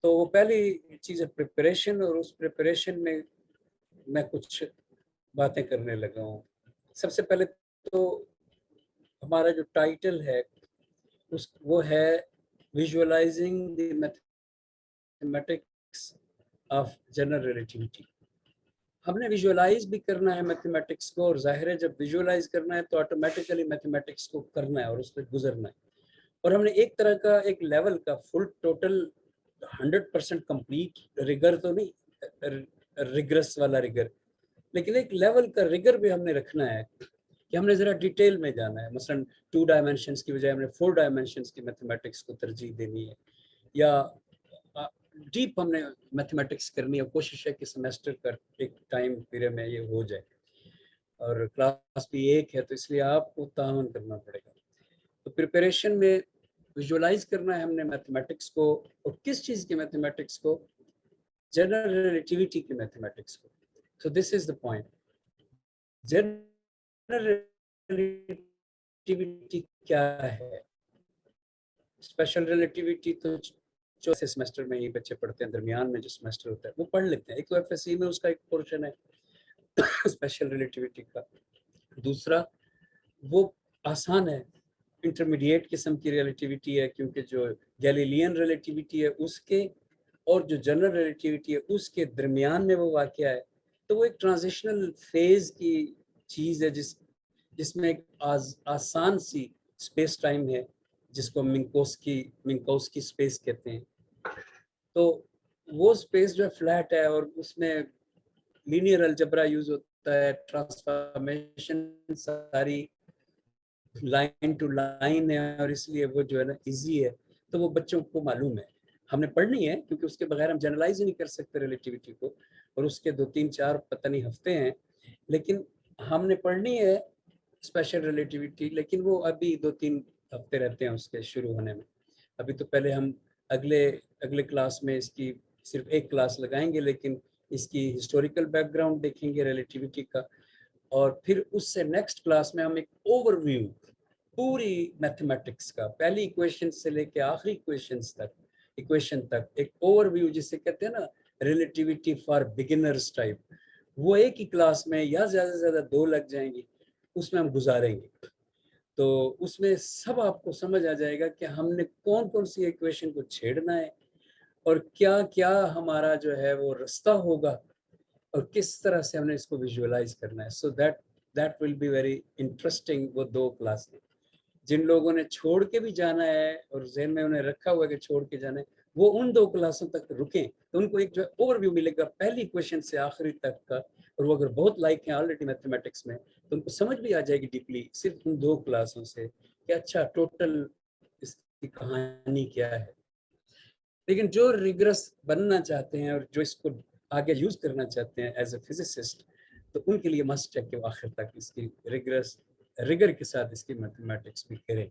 तो वो पहली चीज़ है प्रिपरेशन, और उस प्रिपरेशन में मैं कुछ बातें करने लगा हूँ। सबसे पहले तो हमारा जो टाइटल है वो है visualising the mathematics of general relativity. हमने विजुअलाइज भी करना है मैथमेटिक्स को, और जाहिर है जब विजुअलाइज करना है तो ऑटोमेटिकली मैथमेटिक्स को करना है और उस पर गुजरना है। और हमने एक तरह का एक लेवल का फुल टोटल 100% कंप्लीट रिगर तो नहीं, रिग्रेस वाला रिगर, लेकिन एक लेवल का रिगर भी हमने रखना है कि हमने ज़रा डिटेल में जाना है। मसलन 2 डायमेंशंस की बजाय हमने 4 डायमेंशंस की मैथमेटिक्स को तरजीह देनी है, या डीप हमने मैथमेटिक्स करनी है। कोशिश है कि सेमेस्टर का एक टाइम पीरियड में ये हो जाए, और क्लास भी एक है तो इसलिए आपको तावन करना पड़ेगा। तो प्रिपरेशन में विजुअलाइज करना है हमने मैथमेटिक्स को, और किस चीज़ की मैथमेटिक्स को? जनरल रिलेटिविटी की मैथमेटिक्स को। So this is the point. General relativity क्या है? स्पेशल रिलेटिविटी तो चौथे सेमेस्टर में ही बच्चे पढ़ते हैं, दरमियान में जो सेमेस्टर होता है वो पढ़ लेते हैं। एक तो एफएससी में उसका एक पोर्शन है स्पेशल रिलेटिविटी का। दूसरा, वो आसान है, इंटरमीडिएट किस्म की रिलेटिविटी है, क्योंकि जो गैलीलियन रिलेटिविटी है उसके और जो जनरल रिलेटिविटी है उसके दरमियान में वो वाक़या है। तो वो एक ट्रांजिशनल फेज़ की चीज़ है जिसमें एक आसान सी स्पेस टाइम है, जिसको मिंकोस्की स्पेस कहते हैं। तो वो स्पेस जो है फ्लैट है, और उसमें लीनियर अलजेब्रा यूज़ होता है, ट्रांसफॉर्मेशन सारी लाइन टू लाइन है, और इसलिए वो जो है ना इजी है। तो वो बच्चों को मालूम है, हमने पढ़नी है, क्योंकि उसके बगैर हम जनरलाइज ही नहीं कर सकते रिलेटिविटी को। और उसके 2-3-4 पता नहीं हफ्ते हैं, लेकिन हमने पढ़नी है स्पेशल रिलेटिविटी। लेकिन वो अभी 2-3 हफ्ते रहते हैं उसके शुरू होने में। अभी तो पहले हम अगले अगले क्लास में इसकी सिर्फ एक क्लास लगाएंगे, लेकिन इसकी हिस्टोरिकल बैकग्राउंड देखेंगे रिलेटिविटी का। और फिर उससे नेक्स्ट क्लास में हम एक ओवरव्यू पूरी मैथमेटिक्स का, पहली इक्वेशन से लेके आखिरी इक्वेशन तक एक ओवरव्यू, जिसे कहते हैं ना रिलेटिविटी फॉर बिगिनर्स टाइप, वो एक ही क्लास में या ज़्यादा से ज़्यादा 2 लग जाएंगी, उसमें हम गुजारेंगे। तो उसमें सब आपको समझ आ जाएगा कि हमने कौन कौन सी इक्वेशन को छेड़ना है, और क्या क्या हमारा जो है वो रास्ता होगा, और किस तरह से हमने इसको विजुअलाइज करना है। So that will be very interesting. वो 2 क्लासें जिन लोगों ने छोड़ के भी जाना है और ज़हन में उन्हें रखा हुआ है कि छोड़ के जाना है, वो उन 2 क्लासों तक रुकें, तो उनको एक जो है ओवरव्यू मिलेगा पहली क्वेश्चन से आखिरी तक का। और वो अगर बहुत लाइक हैं ऑलरेडी मैथमेटिक्स में, तो उनको समझ भी आ जाएगी डीपली सिर्फ उन 2 क्लासों से कि अच्छा टोटल इसकी कहानी क्या है। लेकिन जो रिग्रेस बनना चाहते हैं और जो इसको आगे यूज़ करना चाहते हैं एज ए फिजिसिस्ट, तो उनके लिए मस्ट है कि वो आखिर तक इसकी रिगर के साथ इसकी मैथमेटिक्स भी करें,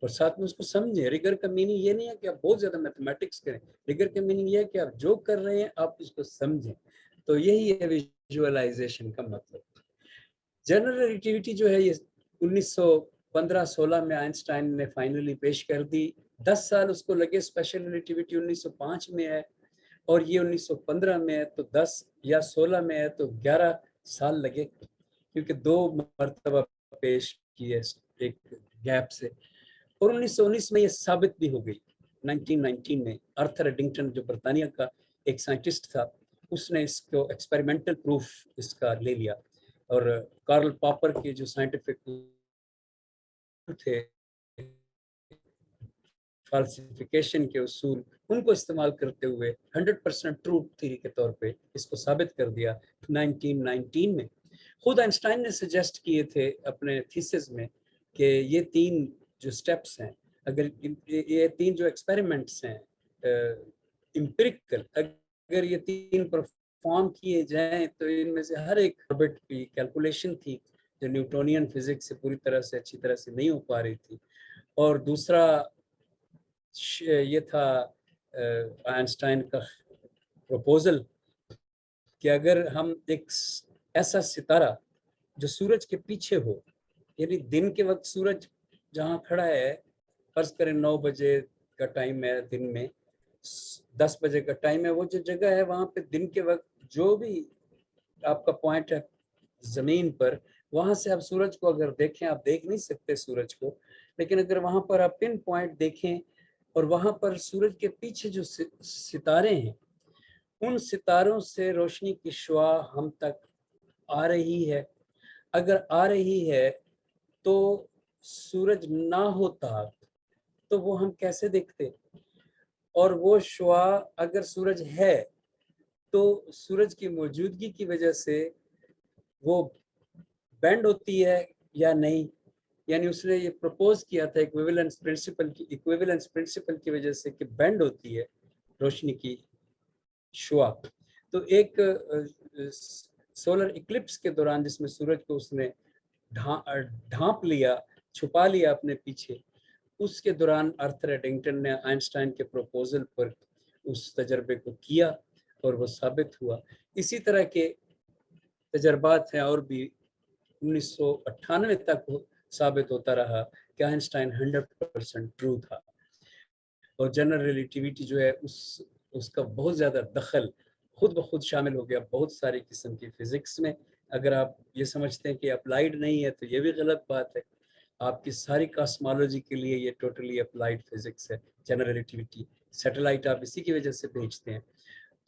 और साथ में उसको समझें। रिगर का मीनिंग ये नहीं है कि आप बहुत ज़्यादा मैथमेटिक्स करें, रिगर का मीनिंग ये है कि आप जो कर रहे हैं आप उसको समझें। तो यही है विजुअलाइजेशन का मतलब। जनरल रिलेटिविटी जो है ये 1915-16 में आइंस्टाइन ने फाइनली पेश कर दी। 10 साल उसको लगे। स्पेशल रिलेटिविटी 1905 में है, और ये 1915 में है, तो 10 या 16 में है तो 11 साल लगे, क्योंकि 2 मरतबा पेश किए एक गैप से। और 1919 में ये साबित भी हो गई। 1919 में आर्थर एडिंगटन, जो बरतानिया का एक साइंटिस्ट था, उसने इसको एक्सपेरिमेंटल प्रूफ इसका ले लिया। और कार्ल पॉपर के जो साइंटिफिक थे, फाल्सिफिकेशन के उसूल, उनको इस्तेमाल करते हुए 100% ट्रूथ थ्योरी के तौर पे इसको साबित कर दिया 1919 में। खुद आइंस्टाइन ने सजेस्ट किए थे अपने थीसिस में कि ये 3 जो स्टेप्स हैं, अगर ये 3 जो एक्सपेरिमेंट्स हैं एम्पिरिकल, अगर ये 3 परफॉर्म किए जाएं तो इनमें से हर एक ऑर्बिट की कैलकुलेशन थी जो न्यूटोनियन फिजिक्स से पूरी तरह से अच्छी तरह से नहीं हो पा रही थी। और दूसरा ये था आइंस्टाइन का प्रपोजल कि अगर हम एक ऐसा सितारा जो सूरज के पीछे हो, यानी दिन के वक्त सूरज जहाँ खड़ा है, फर्ज करें 9 बजे का टाइम है दिन में, 10 बजे का टाइम है, वो जो जगह है वहां पे दिन के वक्त जो भी आपका पॉइंट है जमीन पर, वहां से आप सूरज को अगर देखें, आप देख नहीं सकते सूरज को, लेकिन अगर वहां पर आप पिन पॉइंट देखें और वहां पर सूरज के पीछे जो सितारे हैं, उन सितारों से रोशनी की शुआ हम तक आ रही है। अगर आ रही है तो सूरज ना होता तो वो हम कैसे देखते, और वो शुआ अगर सूरज है तो सूरज की मौजूदगी की वजह से वो बेंड होती है या नहीं। यानी उसने ये प्रपोज किया था इक्विवेलेंस प्रिंसिपल की वजह से कि बेंड होती है रोशनी की शुआ। तो एक सोलर इक्लिप्स के दौरान जिसमें सूरज को उसने ढांप लिया, छुपा लिया अपने पीछे, उसके दौरान आर्थर एडिंगटन ने आइंस्टाइन के प्रपोजल पर उस तजर्बे को किया और वो साबित हुआ। इसी तरह के तजर्बात हैं और भी। 1998 तक साबित होता रहा कि आइंस्टाइन 100% ट्रू था, और जनरल रिलेटिविटी जो है उसका बहुत ज़्यादा दखल खुद ब खुद शामिल हो गया बहुत सारी किस्म की फिजिक्स में। अगर आप ये समझते हैं कि अप्लाइड नहीं है तो ये भी गलत बात है। आपकी सारी कॉस्मोलॉजी के लिए ये टोटली अप्लाइड फिजिक्स है, जनरल रिलेटिविटी। सैटेलाइट आप इसी की वजह से भेजते हैं।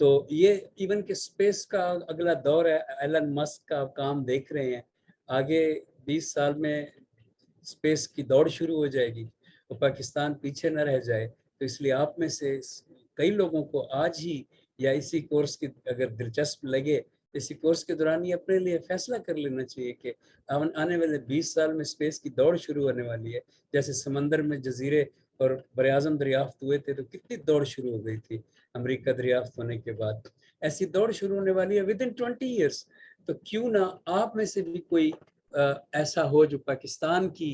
तो ये इवन के स्पेस का अगला दौर है, एलन मस्क का काम देख रहे हैं। आगे 20 साल में स्पेस की दौड़ शुरू हो जाएगी, तो पाकिस्तान पीछे न रह जाए। तो इसलिए आप में से कई लोगों को आज ही या इसी कोर्स की अगर दिलचस्प लगे, इसी कोर्स के दौरान ही अपने लिए फैसला कर लेना चाहिए कि आने वाले 20 साल में स्पेस की दौड़ शुरू होने वाली है। जैसे समंदर में जजीरे और बरआज़म दरियाफ्त हुए थे तो कितनी दौड़ शुरू हो गई थी अमेरिका दरियाफ्त होने के बाद, ऐसी दौड़ शुरू होने वाली है विद इन 20 ईयर्स। तो क्यों ना आप में से भी कोई ऐसा हो जो पाकिस्तान की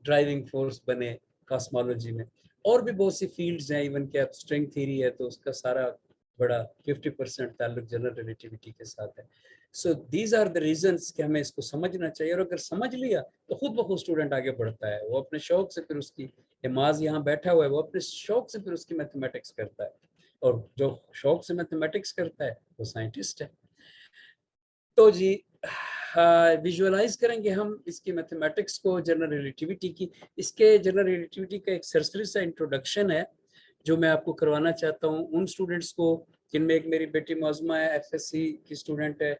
ड्राइविंग फोर्स बने कॉस्मोलॉजी में। और भी बहुत सी फील्ड्स हैं, इवन कि स्ट्रिंग थ्योरी है तो उसका सारा बड़ा 50% ताल्लुक जनरल रिलेटिविटी के साथ है। So these are the reasons कि हमें इसको समझना चाहिए, और अगर समझ लिया तो खुद ब खुद स्टूडेंट आगे बढ़ता है। वो अपने शौक से फिर उसकी, हिमाज यहाँ बैठा हुआ है, वो अपने शौक से फिर उसकी मैथमेटिक्स करता है, और जो शौक से मैथमेटिक्स करता है वो साइंटिस्ट है। तो जी विजुअलाइज करेंगे हम इसकी मैथमेटिक्स को, जनरल रिलेटिविटी की। इसके जनरल रिलेटिविटी का एक सरसरी सा इंट्रोडक्शन है जो मैं आपको करवाना चाहता हूँ उन स्टूडेंट्स को जिनमें एक मेरी बेटी मौजमा है, एफएससी की स्टूडेंट है।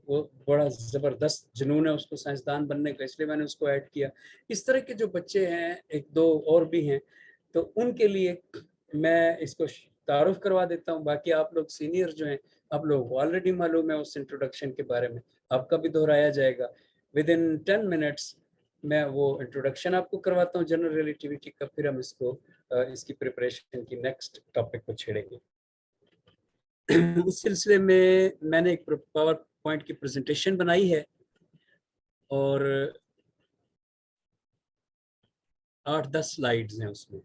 वो बड़ा ज़बरदस्त जुनून है उसको साइंसदान बनने का, इसलिए मैंने उसको ऐड किया। इस तरह के जो बच्चे हैं, एक दो और भी हैं, तो उनके लिए मैं इसको तारुफ करवा देता हूँ। बाकी आप लोग सीनियर जो हैं, आप लोग को ऑलरेडी मालूम है उस इंट्रोडक्शन के बारे में, आपका भी दोहराया जाएगा। विद इन 10 मिनट्स मैं वो इंट्रोडक्शन आपको करवाता हूँ जनरल रिलेटिविटी का, फिर हम इसको इसकी प्रिपरेशन की नेक्स्ट टॉपिक को छेड़ेंगे। उस सिलसिले में मैंने एक पावर पॉइंट की प्रेजेंटेशन बनाई है और 8-10 स्लाइड्स हैं उसमें।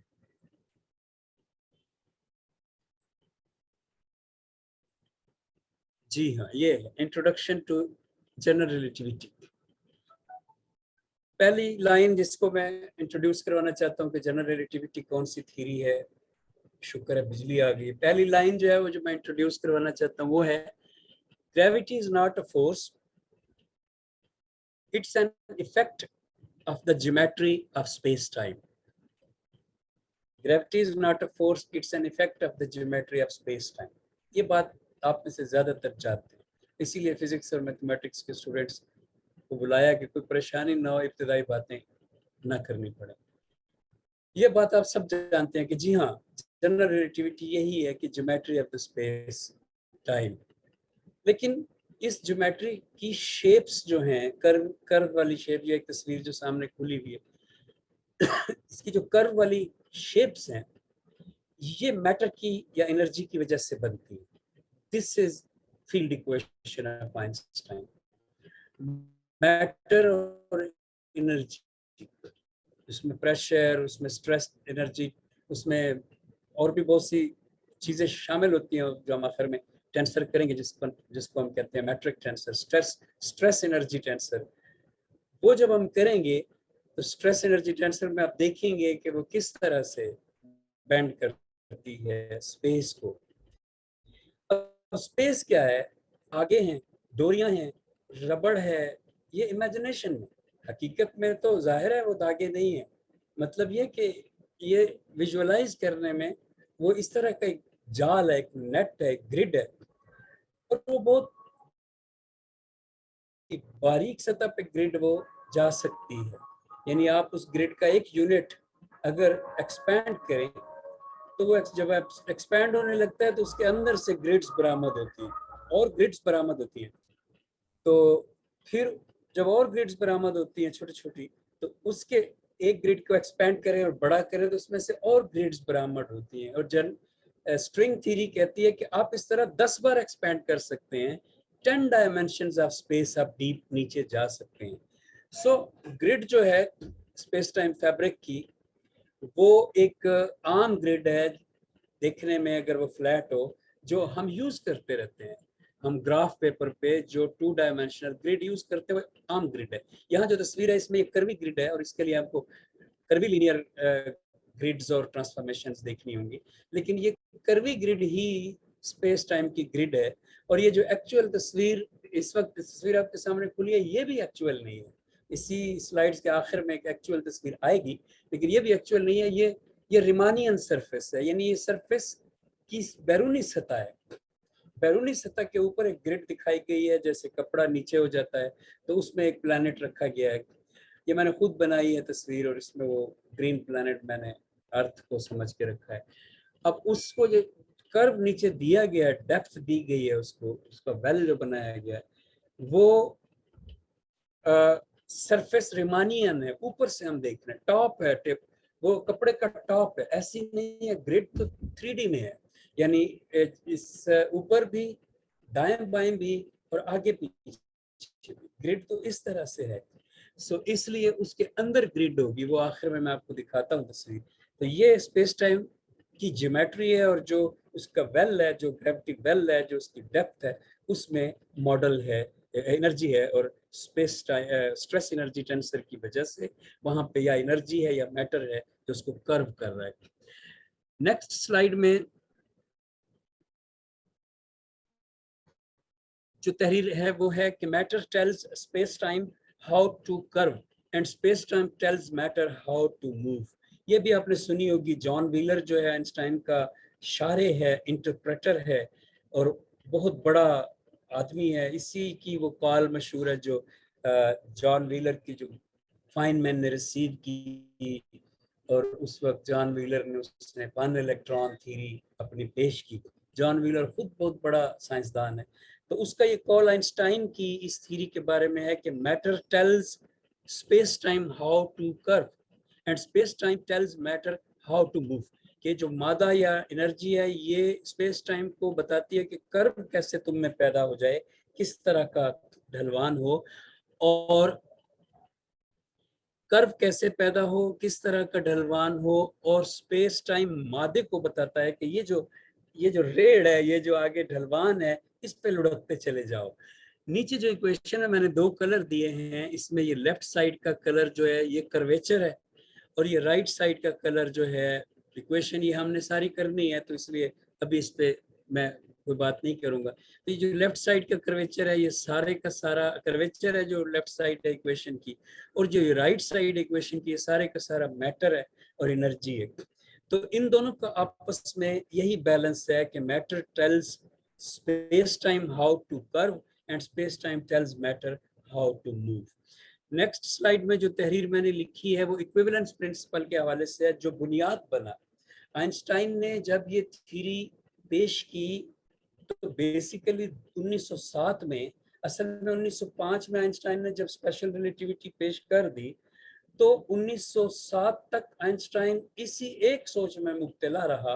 जी हाँ, ये है इंट्रोडक्शन टू जनरल रिलेटिविटी। पहली लाइन जिसको मैं इंट्रोड्यूस करवाना चाहता हूँ कि जनरल रिलेटिविटी कौन सी थ्योरी है। शुक्र है बिजली आ गई। पहली लाइन जो है वो जो मैं इंट्रोड्यूस करवाना चाहता हूँ वो है, gravity is not a force, it's an effect of the geometry of space-time. Gravity is not a force, it's an effect of the geometry of space-time. ये बात आप में से ज़्यादातर जानते हैं, इसीलिए फिजिक्स और मैथमेटिक्स के स्टूडेंट्स को बुलाया कि कोई परेशानी ना हो, इब्तिदाई बातें ना करनी पड़े। ये बात आप सब जानते हैं कि जी हाँ, जनरल रिलेटिविटी यही है कि geometry of the space time. लेकिन इस ज्योमेट्री की शेप्स जो हैं, कर्व वाली शेप, ये एक तस्वीर जो सामने खुली हुई है, इसकी जो कर्व वाली शेप्स हैं, ये मैटर की या एनर्जी की वजह से बनती है। This is field equation of Einstein. Matter और एनर्जी, उसमें प्रेशर, उसमें स्ट्रेस एनर्जी, उसमें और भी बहुत सी चीज़ें शामिल होती हैं जो हम आखिर में टेंसर करेंगे, जिसको हम कहते हैं metric tensor, stress energy tensor. वो जब हम करेंगे तो स्ट्रेस एनर्जी टेंसर में आप देखेंगे कि वो किस तरह से बेंड करता करती है स्पेस को। अब स्पेस क्या है? आगे हैं, डोरियां हैं, रबड़ है, ये इमेजिनेशन में। हकीकत में तो जाहिर है वो धागे नहीं है। मतलब ये कि ये विजुअलाइज करने में वो इस तरह का एक जाल है, एक नेट है, एक ग्रिड है, और वो बहुत बारीक सतह पे ग्रिड वो जा सकती है। यानी आप उस ग्रिड का एक यूनिट अगर एक्सपैंड करें तो वो जब एक्सपैंड होने लगता है तो उसके अंदर से ग्रिड्स बरामद होती हैं और ग्रिड्स बरामद होती हैं। तो फिर जब और ग्रिड्स बरामद होती हैं छोटी छोटी, तो उसके एक ग्रिड को एक्सपैंड करें और बड़ा करें तो उसमें से और ग्रिड्स बरामद होती हैं। और स्ट्रिंग थ्योरी कहती है कि आप इस तरह 10 बार एक्सपैंड कर सकते हैं, 10 डायमेंशंस ऑफ स्पेस आप डीप नीचे जा सकते हैं। सो ग्रिड जो है स्पेस टाइम फैब्रिक की, वो एक आम ग्रिड है देखने में, अगर वो फ्लैट हो, जो हम यूज करते रहते हैं। हम ग्राफ पेपर पे जो 2 डायमेंशनल ग्रिड यूज करते हुए आम ग्रिड है। यहाँ जो तस्वीर है इसमें एक कर्वी ग्रिड है और इसके लिए आपको कर्वी लीनियर ग्रिड्स और ट्रांसफॉर्मेशंस देखनी होंगी। लेकिन ये कर्वी ग्रिड ही स्पेस टाइम की ग्रिड है। और ये जो एक्चुअल तस्वीर इस वक्त तस्वीर आपके सामने खुली है, ये भी एक्चुअल नहीं है। इसी स्लाइड्स के आखिर में एक एक्चुअल तस्वीर आएगी, लेकिन ये भी एक्चुअल नहीं है। ये रिमानियन सरफेस है, यानी ये सरफेस की बैरूनी सतह है। बैरूनी सतह के ऊपर एक ग्रिड दिखाई गई है, जैसे कपड़ा नीचे हो जाता है तो उसमें एक प्लैनेट रखा गया है। ये मैंने खुद बनाई है तस्वीर, और इसमें वो ग्रीन प्लैनेट मैंने अर्थ को समझ के रखा है। अब उसको जो कर्व नीचे दिया गया है, डेप्थ दी गई है उसको, उसका वेल जो बनाया गया है, वो सरफेस रिमानियन है। ऊपर से हम देख रहे हैं, टॉप है, टिप वो कपड़े का टॉप है, ऐसी नहीं है। ग्रिड तो 3D में है, यानी इस ऊपर भी, दाएं बाएं भी और आगे पीछे भी ग्रिड तो इस तरह से है। सो इसलिए उसके अंदर ग्रिड होगी, वो आखिर में मैं आपको दिखाता हूँ तस्वीर। तो ये स्पेस टाइम की ज्योमेट्री है, और जो उसका वेल है, जो ग्रेविटी वेल है, जो उसकी डेप्थ है, उसमें मॉडल है, एनर्जी है। और स्पेस स्ट्रेस एनर्जी टेंसर की वजह से वहां पे या एनर्जी है या मैटर है जो उसको कर्व कर रहा है। नेक्स्ट स्लाइड में जो तहरीर है वो है कि matter tells space time how to curve and space time tells matter how to move. ये भी आपने सुनी होगी। जॉन व्हीलर जो है आइंस्टाइन का शारे है, इंटरप्रेटर है, और बहुत बड़ा आदमी है। इसी की वो कॉल मशहूर है जो जॉन व्हीलर की जो फाइनमैन ने रिसीव की, और उस वक्त जॉन व्हीलर ने उसने वन इलेक्ट्रॉन थ्योरी अपनी पेश की। जॉन व्हीलर खुद बहुत बड़ा साइंसदान है। तो उसका ये कॉल आइंस्टाइन की इस थ्योरी के बारे में है कि matter tells space time how to curve and space time tells matter how to move. कि जो मादा या एनर्जी है, ये स्पेस टाइम को बताती है कि कर्व कैसे तुम में पैदा हो जाए, किस तरह का ढलवान हो, और कर्व कैसे पैदा हो, किस तरह का ढलवान हो। और स्पेस टाइम मादे को बताता है कि ये जो रेड है, ये जो आगे ढलवान है, इस पे लुढ़कते चले जाओ। नीचे जो इक्वेशन है मैंने 2 कलर दिए हैं। इसमें ये लेफ्ट साइड का कलर जो है ये कर्वेचर है, और ये राइट साइड का कलर जो है इक्वेशन। ये हमने सारी करनी है तो इसलिए अभी इस पे मैं कोई बात नहीं करूंगा। तो ये जो लेफ्ट साइड का कर्वेचर है, ये सारे का सारा कर्वेचर है जो लेफ्ट साइड है इक्वेशन की, और जो ये राइट साइड इक्वेशन की, ये सारे का सारा मैटर है और एनर्जी है। तो इन दोनों का आपस में यही बैलेंस है कि matter tells space time how to curve and space time tells matter how to move. Next slide में जो तहरीर मैंने लिखी है वो इक्विवेलेंस प्रिंसिपल के हवाले से है, जो बुनियाद बना। आइंस्टाइन ने जब ये थ्योरी पेश की तो बेसिकली 1907 में, असल में 1905 में आइंस्टाइन ने जब स्पेशल रिलेटिविटी पेश कर दी, तो 1907 तक आइंस्टाइन इसी एक सोच में मुब्तला रहा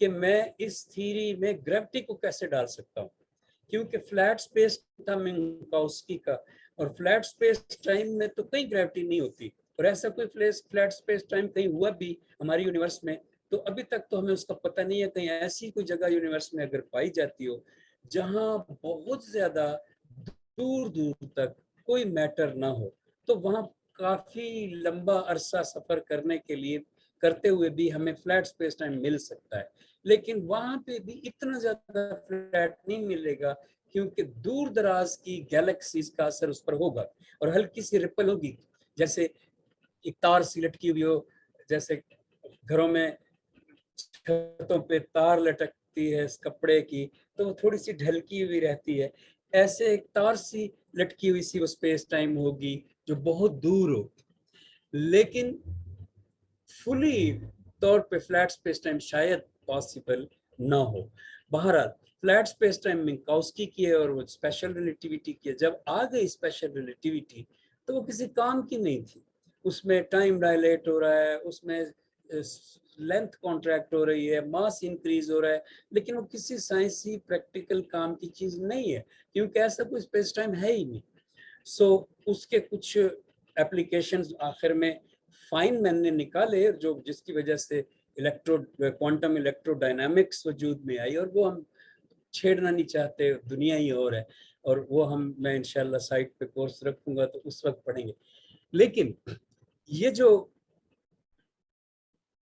कि मैं इस थ्योरी में ग्रेविटी को कैसे डाल सकता हूँ। क्योंकि फ्लैट स्पेस था मिन्काउस्की का, और फ्लैट स्पेस टाइम में तो कहीं ग्रेविटी नहीं होती, और ऐसा कोई फ्लैट स्पेस टाइम कहीं हुआ भी हमारी यूनिवर्स में तो अभी तक तो हमें उसका पता नहीं है। कहीं ऐसी कोई जगह यूनिवर्स में अगर पाई जाती हो जहां बहुत ज्यादा दूर दूर तक कोई मैटर ना हो, तो वहां काफी लंबा अरसा सफर करने के लिए करते हुए भी हमें फ्लैट स्पेस टाइम मिल सकता है, लेकिन वहां पे भी इतना ज्यादा फ्लैट नहीं मिलेगा क्योंकि दूर दराज की गैलेक्सीज का असर उस पर होगा और हल्की सी रिपल होगी, जैसे एक तार सी लटकी हुई हो, जैसे घरों में छतों पे तार लटकती है इस कपड़े की, तो वो थोड़ी सी ढलकी हुई रहती है, ऐसे एक तार सी लटकी हुई सी वो स्पेस टाइम होगी जो बहुत दूर हो, लेकिन फुली तौर पे फ्लैट स्पेस टाइम शायद पॉसिबल ना हो। बहरहाल फ्लैट स्पेस टाइम मिन्काउस्की की है और वो स्पेशल रिलेटिविटी की है। जब आ गई स्पेशल रिलेटिविटी तो वो किसी काम की नहीं थी, उसमें टाइम डायलेट हो रहा है, उसमें लेंथ कॉन्ट्रैक्ट हो रही है, मास इंक्रीज हो रहा है, लेकिन वो किसी साइंसी प्रैक्टिकल काम की चीज नहीं है क्योंकि ऐसा कोई स्पेस टाइम है ही नहीं। सो उसके कुछ एप्लीकेशंस आखिर में फाइनमैन ने निकाले जो जिसकी वजह से इलेक्ट्रो क्वांटम इलेक्ट्रोडायनामिक्स वजूद में आई, और वो हम छेड़ना नहीं चाहते, दुनिया ही और है, और वो मैं इंशाल्लाह साइट पे कोर्स रखूंगा तो उस वक्त पढ़ेंगे। लेकिन ये जो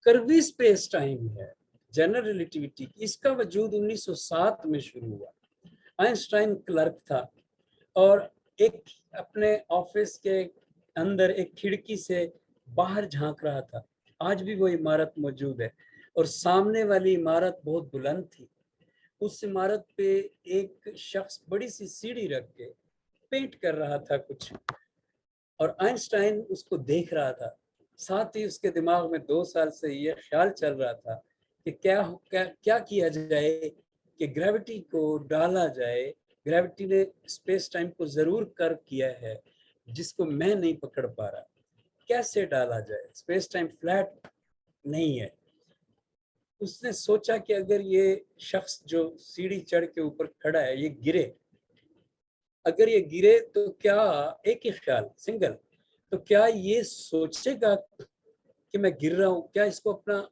कर्वी स्पेस टाइम है जनरल रिलेटिविटी, इसका वजूद 1907 में शुरू हुआ। आइंस्टाइन क्लर्क था और एक अपने ऑफिस के अंदर एक खिड़की से बाहर झांक रहा था। आज भी वो इमारत मौजूद है और सामने वाली इमारत बहुत बुलंद थी। उस इमारत पे एक शख्स बड़ी सी सीढ़ी रख के पेंट कर रहा था कुछ, और आइंस्टाइन उसको देख रहा था। साथ ही उसके दिमाग में 2 साल से ये ख्याल चल रहा था कि क्या क्या क्या किया जाए कि ग्रेविटी को डाला जाए। ग्रेविटी ने स्पेस टाइम को जरूर कर्व किया है जिसको मैं नहीं पकड़ पा रहा, कैसे डाला जाए, स्पेस टाइम फ्लैट नहीं है। उसने सोचा कि अगर ये शख्स जो सीढ़ी चढ़ के ऊपर खड़ा है ये गिरे, अगर ये गिरे तो क्या, एक ही ख्याल सिंगल, तो क्या ये सोचेगा कि मैं गिर रहा हूँ, क्या इसको अपना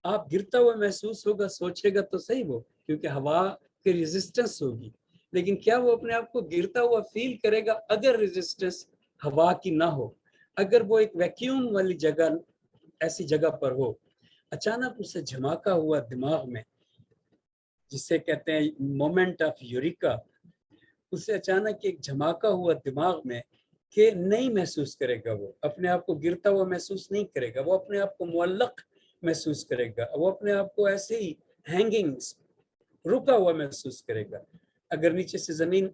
आप गिरता हुआ महसूस होगा, सोचेगा तो सही वो, क्योंकि हवा की रेजिस्टेंस होगी, लेकिन क्या वो अपने आप को गिरता हुआ फील करेगा अगर रेजिस्टेंस हवा की ना हो, अगर वो एक वैक्यूम वाली जगह ऐसी जगह पर हो, अचानक उसे झमाका हुआ दिमाग में जिसे कहते हैं मोमेंट ऑफ यूरिका, उसे अचानक एक झमाका हुआ दिमाग में कि नहीं महसूस करेगा, वो अपने आप को गिरता हुआ महसूस नहीं करेगा, वो अपने आप को मुअल्लक महसूस करेगा, वो अपने आप को ऐसे ही हैंगिंग रुका हुआ महसूस करेगा। अगर नीचे से जमीन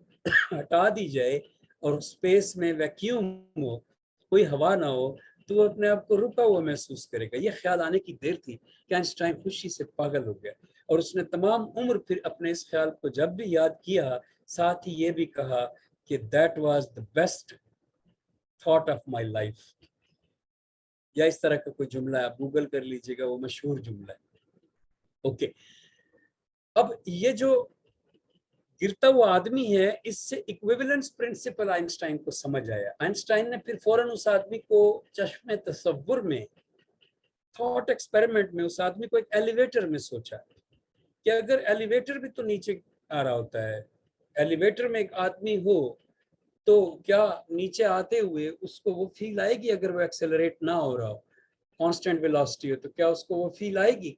हटा दी जाए और स्पेस में वैक्यूम हो, कोई हवा ना हो, तो वो अपने आप को रुका हुआ महसूस करेगा। ये ख्याल आने की देर थी कि आइंस्टाइन खुशी से पागल हो गया और उसने तमाम उम्र फिर अपने इस ख्याल को जब भी याद किया, साथ ही ये भी कहा कि that was the best thought of my life, या इस तरह का कोई जुमला है, आप गूगल कर लीजिएगा, वो मशहूर जुमला है। ओके, अब ये जो गिरता हुआ आदमी है, इससे इक्विवेलेंस प्रिंसिपल आइंस्टाइन को समझ आया। आइंस्टाइन ने फिर फौरन उस आदमी को चश्मे तसव्वुर में, थॉट एक्सपेरिमेंट में, उस आदमी को एक एलिवेटर में सोचा कि अगर एलिवेटर भी तो नीचे आ रहा होता है, एलिवेटर में एक आदमी हो तो क्या नीचे आते हुए उसको वो फील आएगी, अगर वो एक्सेलरेट ना हो रहा हो, कांस्टेंट वेलोसिटी हो, तो क्या उसको वो फील आएगी?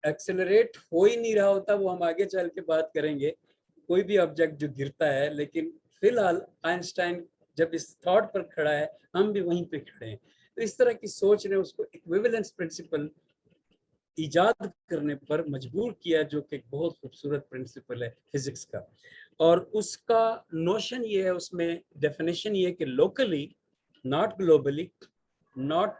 एक्सेलरेट हो ही नहीं रहा होता, वो हम आगे चल के बात करेंगे, कोई भी ऑब्जेक्ट जो गिरता है, लेकिन फिलहाल आइंस्टाइन जब इस थॉट पर खड़ा है, हम भी वहीं पे खड़े हैं। तो इस तरह की सोच ने उसको इक्विवेलेंस प्रिंसिपल इजाद करने पर मजबूर किया, जो कि एक बहुत खूबसूरत प्रिंसिपल है फिजिक्स का। और उसका नोशन ये है, उसमें डेफिनेशन ये है कि locally, not globally, not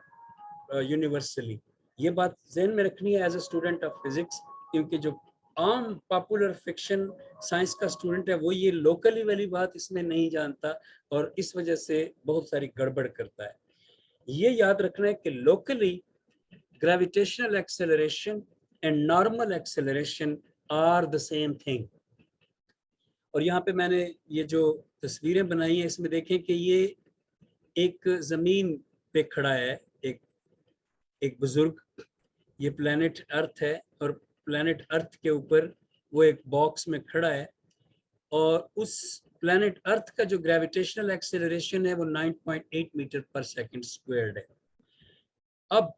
universally. ये बात जहन में रखनी है as a student of physics, क्योंकि जो आम पॉपुलर फिक्शन साइंस का स्टूडेंट है वो ये लोकली वाली बात इसमें नहीं जानता और इस वजह से बहुत सारी गड़बड़ करता है। ये याद रखना है कि locally gravitational acceleration and normal acceleration are the same thing. और यहाँ पे मैंने ये जो तस्वीरें बनाई हैं, इसमें देखें कि ये एक जमीन पे खड़ा है एक एक बुजुर्ग, ये प्लेनेट अर्थ है और प्लेनेट अर्थ के ऊपर वो एक बॉक्स में खड़ा है, और उस प्लेनेट अर्थ का जो ग्रेविटेशनल एक्सेलरेशन है वो 9.8 मीटर पर सेकंड स्क्वायर्ड है। अब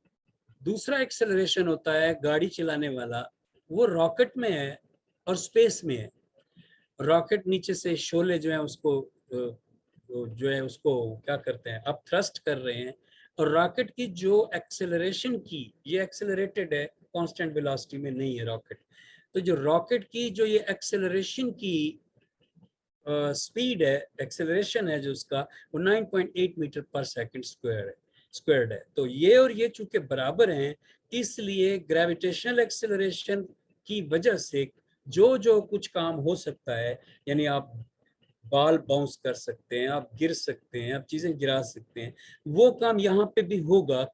दूसरा एक्सेलरेशन होता है गाड़ी चलाने वाला, वो रॉकेट में है और स्पेस में है। रॉकेट नीचे से शोले जो है उसको जो है उसको क्या करते हैं, अब थ्रस्ट कर रहे हैं, और रॉकेट की जो एक्सेलरेशन की, ये एक्सेलरेटेड है, कांस्टेंट वेलोसिटी में नहीं है रॉकेट। तो जो रॉकेट की जो ये एक्सेलरेशन की स्पीड है, एक्सेलरेशन है जो उसका, वो 9.8 मीटर पर सेकंड स्क्वायर्ड है। तो ये और ये चूंकि बराबर हैं, इसलिए ग्रेविटेशनल एक्सेलरेशन की वजह से जो जो कुछ काम हो सकता है, यानी आप बाल बाउंस कर सकते हैं, आप गिर सकते हैं, आप चीजें गिरा सकते हैं, वो काम यहाँ पे भी होगा।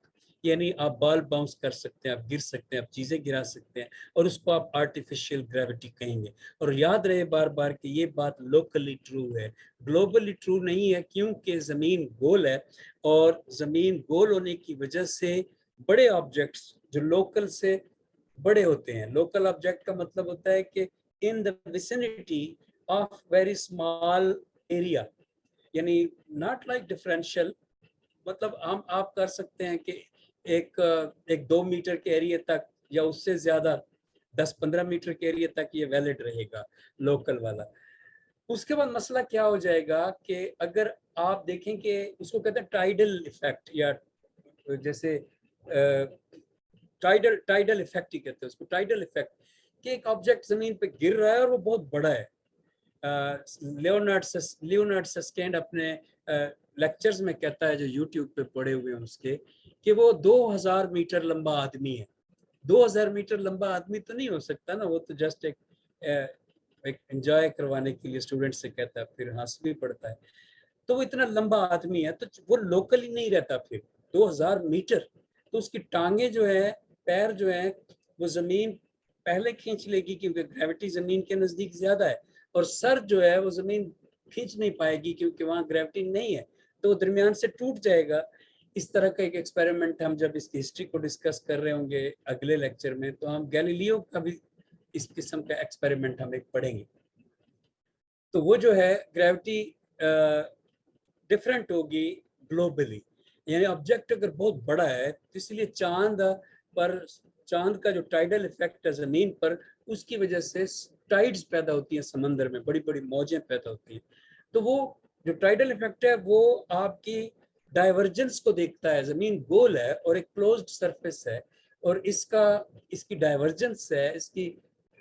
यानी आप बाल बाउंस कर सकते हैं, आप गिर सकते हैं, आप चीजें गिरा सकते हैं, और उसको आप आर्टिफिशियल ग्रेविटी कहेंगे। और याद रहे बार बार कि ये बात लोकली ट्रू है, ग्लोबली ट्रू नहीं है, क्योंकि जमीन गोल है, और जमीन गोल होने की वजह से बड़े ऑब्जेक्ट्स जो लोकल से बड़े होते हैं, लोकल ऑब्जेक्ट का मतलब होता है कि in the vicinity of very small area, यानी नॉट लाइक डिफरेंशियल, मतलब हम आप कर सकते हैं कि एक एक 2 मीटर के एरिया तक या उससे ज्यादा 10-15 मीटर के एरिया तक ये वैलिड रहेगा लोकल वाला। उसके बाद मसला क्या हो जाएगा कि अगर आप देखें कि उसको कहते हैं टाइडल इफेक्ट, या जैसे टाइडल टाइडल इफेक्ट ही कहते हैं उसको, टाइडल इफेक्ट, कि एक ऑब्जेक्ट जमीन पे गिर रहा है और वो बहुत बड़ा है। लियोनार्ड सस्केंड अपने लेक्चर्स में कहता है, जो यूट्यूब पे पड़े हुए हैं उसके, कि वो 2000 मीटर लंबा आदमी है। 2000 मीटर लंबा आदमी तो नहीं हो सकता ना, वो तो जस्ट एक एंजॉय करवाने के लिए स्टूडेंट से कहता है, फिर हंस भी पड़ता है। तो वो इतना लंबा आदमी है, तो वो लोकल ही नहीं रहता फिर 2000 मीटर। तो उसकी टांगे जो है, पैर जो है, वो जमीन पहले खींच लेगी क्योंकि ग्रेविटी जमीन के नजदीक ज्यादा है, और सर जो है वो जमीन खींच नहीं पाएगी क्योंकि वहां ग्रेविटी नहीं है, तो वो दरमियान से टूट जाएगा। इस तरह का एक एक्सपेरिमेंट हम जब इसकी हिस्ट्री को डिस्कस कर रहे होंगे अगले लेक्चर में, तो हम गैलीलियो का भी इस किस्म का एक्सपेरिमेंट हम एक पढ़ेंगे। तो वो जो है ग्रेविटी डिफरेंट होगी ग्लोबली, यानी ऑब्जेक्ट अगर बहुत बड़ा है, तो इसलिए पर चांद का जो टाइडल इफेक्ट है जमीन पर, उसकी वजह से टाइड्स पैदा होती हैं समंदर में, बड़ी बड़ी मौजें पैदा होती हैं। तो वो जो टाइडल इफेक्ट है वो आपकी डाइवर्जेंस को देखता है। जमीन गोल है और एक क्लोज्ड सरफेस है, और इसकी डाइवर्जेंस है,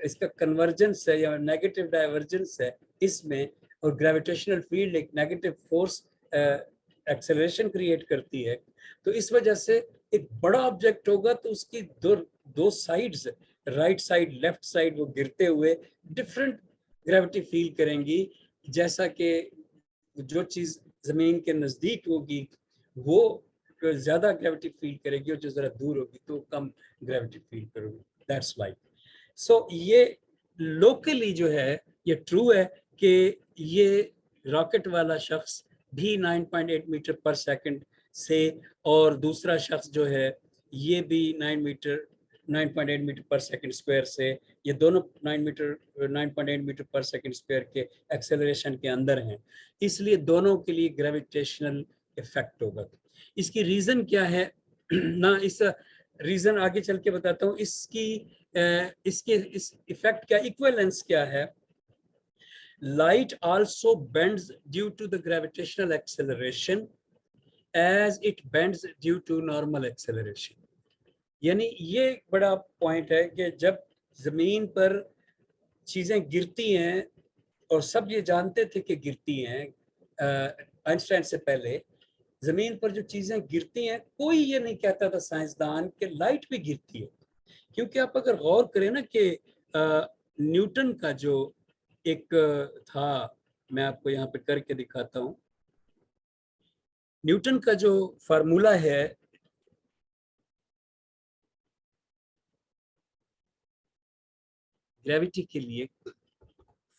इसका कन्वर्जेंस है या नेगेटिव डाइवर्जेंस है इसमें, और ग्रेविटेशनल फील्ड एक नेगेटिव फोर्स एक्सेलरेशन क्रिएट करती है। तो इस वजह से एक बड़ा ऑब्जेक्ट होगा तो उसकी दो sides, right side left side, वो गिरते हुए डिफरेंट ग्रेविटी फील करेंगी। जैसा कि जो चीज जमीन के नजदीक होगी वो ज्यादा ग्रेविटी फील करेगी, और जो जरा दूर होगी तो कम ग्रेविटी फील करेगी। दैट्स लाइक सो ये लोकली जो है ये ट्रू है कि ये रॉकेट वाला शख्स भी 9.8 मीटर पर सेकंड से, और दूसरा शख्स जो है ये भी 9.8 मीटर पर सेकंड स्क्वायर से, ये दोनों 9.8 मीटर पर सेकंड स्क्वायर के एक्सेलरेशन के अंदर हैं, इसलिए दोनों के लिए ग्रेविटेशनल इफेक्ट होगा। इसकी रीजन क्या है ना, इस रीजन आगे चल के बताता हूँ। इसके इस इफेक्ट का इक्विवेलेंस क्या है। Light also bends due to the gravitational acceleration as it bends due to normal acceleration. यानी ये एक बड़ा पॉइंट है कि जब जमीन पर चीजें गिरती हैं, और सब ये जानते थे कि गिरती हैं, आइंस्टाइन से पहले जमीन पर जो चीजें गिरती हैं, कोई ये नहीं कहता था साइंसदान कि लाइट भी गिरती है। क्योंकि आप अगर गौर करें ना कि न्यूटन का जो एक था, मैं आपको यहाँ पे करके दिखाता हूँ। न्यूटन का जो फार्मूला है, ग्रेविटी के लिए,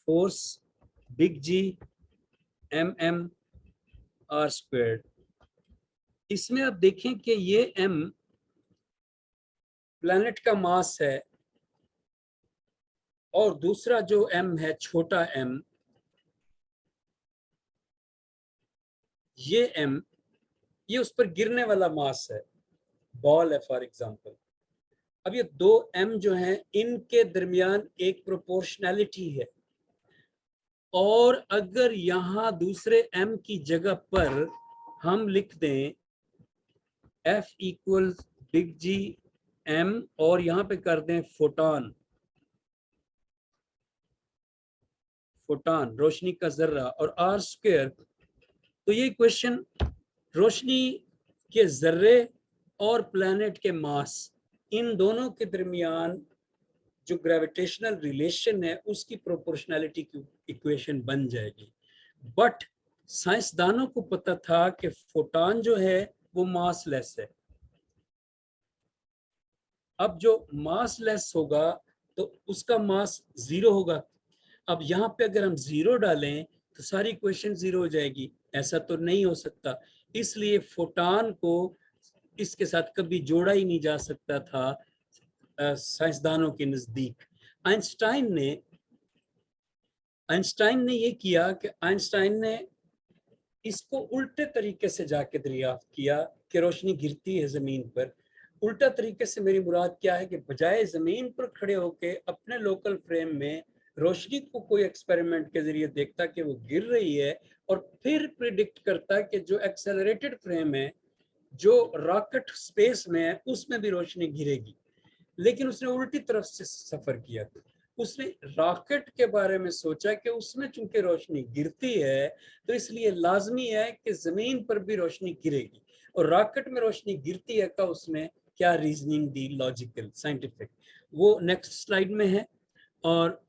force big G M M R squared, इसमें आप देखें कि ये एम प्लैनेट का मास है, और दूसरा जो एम है, छोटा एम, ये एम, ये उस पर गिरने वाला मास है। बॉल है फॉर एग्जांपल। अब ये दो एम जो हैं इनके दरमियान एक प्रोपोर्शनैलिटी है, और अगर यहाँ दूसरे एम की जगह पर हम लिख दें F equal big G M और यहाँ पे कर दें फोटॉन, फोटॉन रोशनी का जर्रा, और आर स्क्वायर, तो ये क्वेश्चन रोशनी के जर्रे और प्लैनेट के मास इन दोनों के दरमियान जो ग्रेविटेशनल रिलेशन है उसकी प्रोपोर्शनैलिटी की इक्वेशन बन जाएगी। बट साइंसदानों को पता था कि फोटॉन जो है वो मासलेस है। अब जो मासलेस होगा तो उसका मास जीरो होगा। अब यहाँ पे अगर हम जीरो डालें तो सारी इक्वेशन जीरो हो जाएगी, ऐसा तो नहीं हो सकता। इसलिए फोटॉन को इसके साथ कभी जोड़ा ही नहीं जा सकता था साइंसदानों के नजदीक। आइंस्टाइन ने ये किया कि आइंस्टाइन ने इसको उल्टे तरीके से जाके दरियाफ्त किया कि रोशनी गिरती है जमीन पर। उल्टा तरीके से मेरी मुराद क्या है कि बजाय जमीन पर खड़े होके अपने लोकल फ्रेम में रोशनी को कोई एक्सपेरिमेंट के जरिए देखता कि वो गिर रही है, और फिर प्रिडिक्ट करता कि जो एक्सेलरेटेड फ्रेम है, जो रॉकेट स्पेस में है, उसमें भी रोशनी गिरेगी। लेकिन उसने उल्टी तरफ से सफर किया। उसने रॉकेट के बारे में सोचा कि उसमें चूंकि रोशनी गिरती है तो इसलिए लाजमी है कि जमीन पर भी रोशनी गिरेगी, और रॉकेट में रोशनी गिरती है का उसने क्या रीजनिंग दी, लॉजिकल साइंटिफिक, वो नेक्स्ट स्लाइड में है। और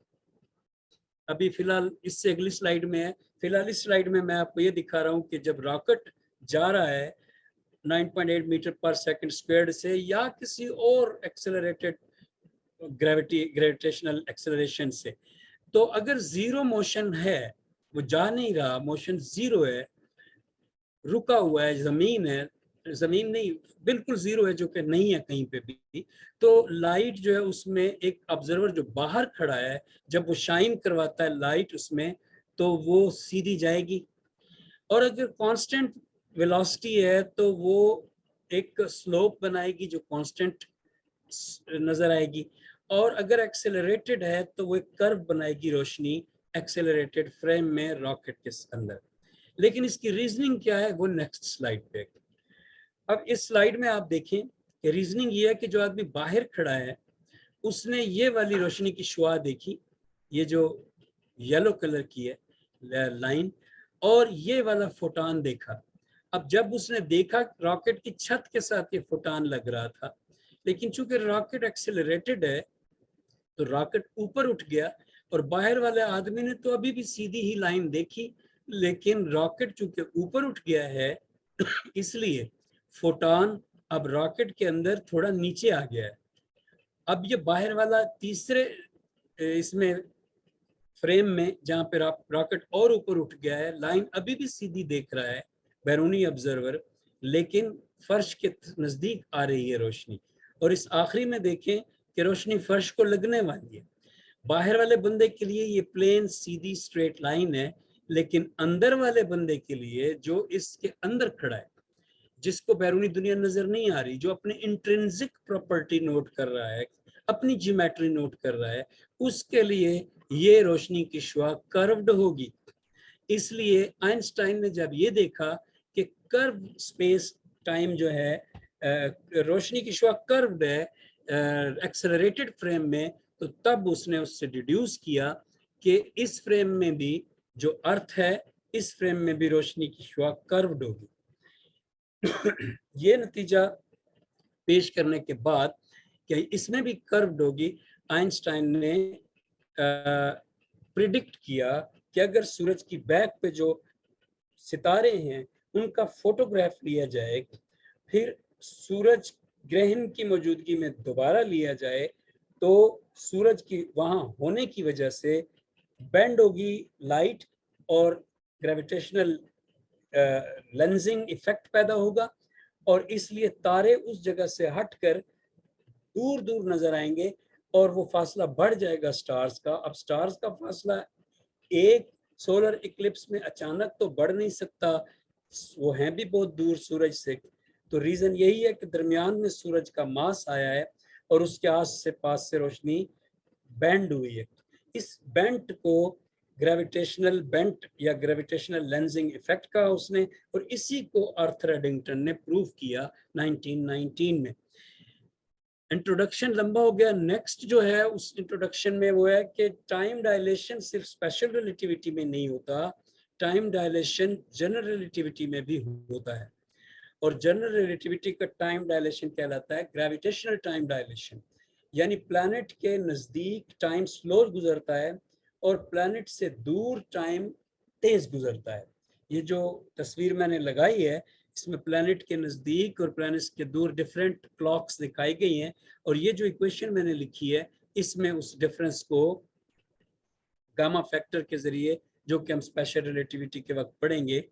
अभी फिलहाल इससे अगली स्लाइड में है। फिलहाल इस स्लाइड में मैं आपको ये दिखा रहा हूँ कि जब रॉकेट जा रहा है 9.8 मीटर पर सेकंड स्क्वायर्ड से या किसी और एक्सेलरेटेड ग्रेविटेशनल एक्सेलरेशन से, तो अगर जीरो मोशन है, वो जा नहीं रहा, मोशन जीरो है, रुका हुआ है, जमीन है, जमीन नहीं बिल्कुल जीरो है जो कि नहीं है कहीं पे भी, तो लाइट जो है उसमें एक ऑब्जर्वर जो बाहर खड़ा है जब वो शाइन करवाता है लाइट उसमें, तो वो सीधी जाएगी। और अगर कांस्टेंट वेलोसिटी है तो वो एक स्लोप बनाएगी जो कांस्टेंट नजर आएगी, और अगर एक्सेलरेटेड है तो वो एक कर्व बनाएगी रोशनी एक्सेलरेटेड फ्रेम में रॉकेट के अंदर। लेकिन इसकी रीजनिंग क्या है वो नेक्स्ट स्लाइड पे। अब इस स्लाइड में आप देखें कि रीजनिंग ये है कि जो आदमी बाहर खड़ा है उसने ये वाली रोशनी की शुआ देखी, ये जो येलो कलर की है लाइन, और ये वाला फोटॉन देखा। अब जब उसने देखा रॉकेट की छत के साथ ये फोटॉन लग रहा था, लेकिन चूंकि रॉकेट एक्सेलरेटेड है तो रॉकेट ऊपर उठ गया, और बाहर वाले आदमी ने तो अभी भी सीधी ही लाइन देखी, लेकिन रॉकेट चूंकि ऊपर उठ गया है इसलिए फोटॉन अब रॉकेट के अंदर थोड़ा नीचे आ गया है। अब ये बाहर वाला तीसरे इसमें फ्रेम में जहां पे रॉकेट और ऊपर उठ गया है, लाइन अभी भी सीधी देख रहा है बैरूनी ऑब्जर्वर, लेकिन फर्श के नजदीक आ रही है रोशनी। और इस आखिरी में देखें कि रोशनी फर्श को लगने वाली है। बाहर वाले बंदे के लिए ये प्लेन सीधी स्ट्रेट लाइन है, लेकिन अंदर वाले बंदे के लिए जो इसके अंदर खड़ा है, जिसको बैरूनी दुनिया नजर नहीं आ रही, जो अपने इंट्रिंसिक प्रॉपर्टी नोट कर रहा है, अपनी ज्योमेट्री नोट कर रहा है, उसके लिए ये रोशनी की शुआ कर्व्ड होगी। इसलिए आइंस्टाइन ने जब ये देखा कि कर्व स्पेस टाइम जो है रोशनी की शुआ कर्व्ड है एक्सेलरेटेड फ्रेम में, तो तब उसने उससे डिड्यूस किया कि इस फ्रेम में भी जो अर्थ है, इस फ्रेम में भी रोशनी की शुआ कर्व्ड होगी। ये नतीजा पेश करने के बाद कि इसमें भी कर्व्ड होगी, आइंस्टाइन ने प्रिडिक्ट किया कि अगर सूरज की बैक पे जो सितारे हैं उनका फोटोग्राफ लिया जाए, फिर सूरज ग्रहण की मौजूदगी में दोबारा लिया जाए, तो सूरज की वहां होने की वजह से बेंड होगी लाइट और ग्रेविटेशनल लेंसिंग इफेक्ट पैदा होगा, और इसलिए तारे उस जगह से हटकर दूर दूर नजर आएंगे और वो फासला बढ़ जाएगा स्टार्स का। अब स्टार्स का फासला एक सोलर इक्लिप्स में अचानक तो बढ़ नहीं सकता, वो हैं भी बहुत दूर सूरज से, तो रीजन यही है कि दरमियान में सूरज का मास आया है और उसके पास से रोशनी बेंड हुई है। इस बेंट को ग्रेविटेशनल बेंट या ग्रेविटेशनल लेंसिंग इफेक्ट कहा उसने, और इसी को आर्थर एडिंगटन ने प्रूव किया 1919 में। इंट्रोडक्शन लंबा हो गया। नेक्स्ट जो है उस इंट्रोडक्शन में वो है कि टाइम डायलेशन सिर्फ स्पेशल रिलेटिविटी में नहीं होता, टाइम डायलेशन जनरल रिलेटिविटी में भी होता है। और जनरल रिलेटिविटी का टाइम डायलेशन कहलाता है ग्रेविटेशनल टाइम डायलेशन, यानी प्लैनेट के नज़दीक टाइम स्लो गुजरता है और प्लैनेट से दूर टाइम तेज गुजरता है। ये जो तस्वीर मैंने लगाई है इसमें प्लैनेट के नज़दीक और प्लैनेट के दूर डिफरेंट क्लॉक्स दिखाई गई हैं, और ये जो इक्वेशन मैंने लिखी है इसमें उस डिफरेंस को गामा फैक्टर के जरिए, जो कि हम स्पेशल रिलेटिविटी के वक्त पढ़ेंगे,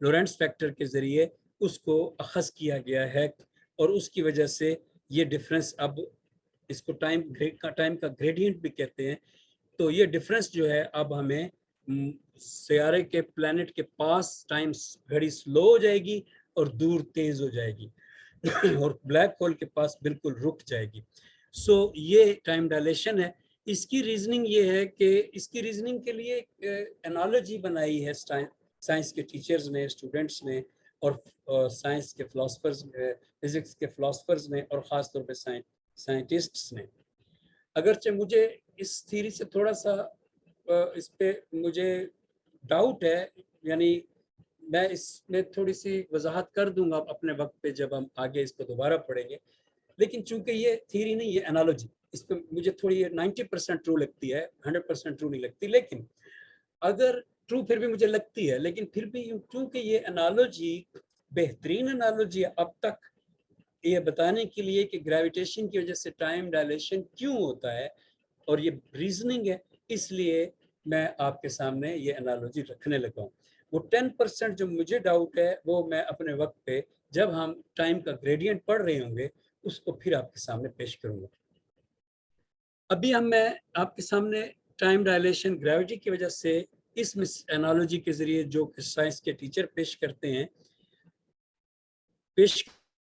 लोरेंट्ज फैक्टर के जरिए उसको अखज़ किया गया है, और उसकी वजह से ये डिफरेंस, अब इसको टाइम का ग्रेडियंट भी कहते हैं। तो ये डिफरेंस जो है अब हमें सियारे के प्लैनेट के पास टाइम घड़ी स्लो हो जाएगी और दूर तेज हो जाएगी और ब्लैक होल के पास बिल्कुल रुक जाएगी। सो ये टाइम डायलेशन है। इसकी रीजनिंग ये है कि इसकी रीजनिंग के लिए एनालॉजी बनाई है साइंस के टीचर्स ने, स्टूडेंट्स ने, और साइंस के फिलोसफर्स, फिजिक्स के फिलोसफर्स ने, और ख़ास तौर पे साइंटिस्ट्स ने। अगरचे मुझे इस थ्योरी से थोड़ा सा इस पे मुझे डाउट है, यानी मैं इसमें थोड़ी सी वजाहत कर दूंगा अपने वक्त पे जब हम आगे इसको दोबारा पढ़ेंगे, लेकिन चूंकि ये थ्योरी नहीं, ये एनालॉजी, इस पे मुझे थोड़ी 90% ट्रू लगती है, 100% ट्रू नहीं लगती, लेकिन अगर ट्रू फिर भी मुझे लगती है, लेकिन फिर भी क्योंकि ये एनालॉजी बेहतरीन एनालॉजी है अब तक ये बताने के लिए कि ग्रेविटेशन की वजह से टाइम डायलेशन क्यों होता है, और ये रीजनिंग है, इसलिए मैं आपके सामने ये एनालॉजी रखने लगा हूँ। वो 10% जो मुझे डाउट है वो मैं अपने वक्त पे जब हम टाइम का ग्रेडियंट पढ़ रहे होंगे उसको फिर आपके सामने पेश करूंगा। अभी मैं आपके सामने टाइम डायलेशन ग्रेविटी की वजह से इस एनालॉजी के जरिए जो साइंस के टीचर पेश करते हैं, पेश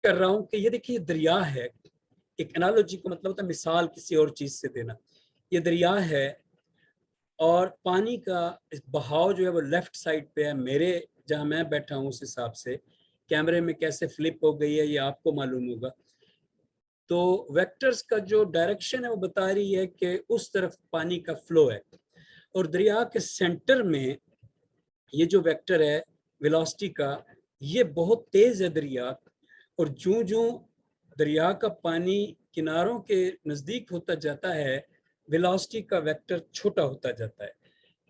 कर रहा हूँ कि ये देखिए दरिया है। एक एनालॉजी को मतलब होता है मिसाल किसी और चीज से देना। ये दरिया है और पानी का बहाव जो है वो लेफ्ट साइड पे है, मेरे जहां मैं बैठा हूँ उस हिसाब से। कैमरे में कैसे फ्लिप हो गई है ये आपको मालूम होगा। तो वेक्टर्स का जो डायरेक्शन है वो बता रही है कि उस तरफ पानी का फ्लो है, और दरिया के सेंटर में ये जो वेक्टर है वेलोसिटी का, ये बहुत तेज है दरिया, और जो जो दरिया का पानी किनारों के नजदीक होता जाता है वेलोसिटी का वेक्टर छोटा होता जाता है।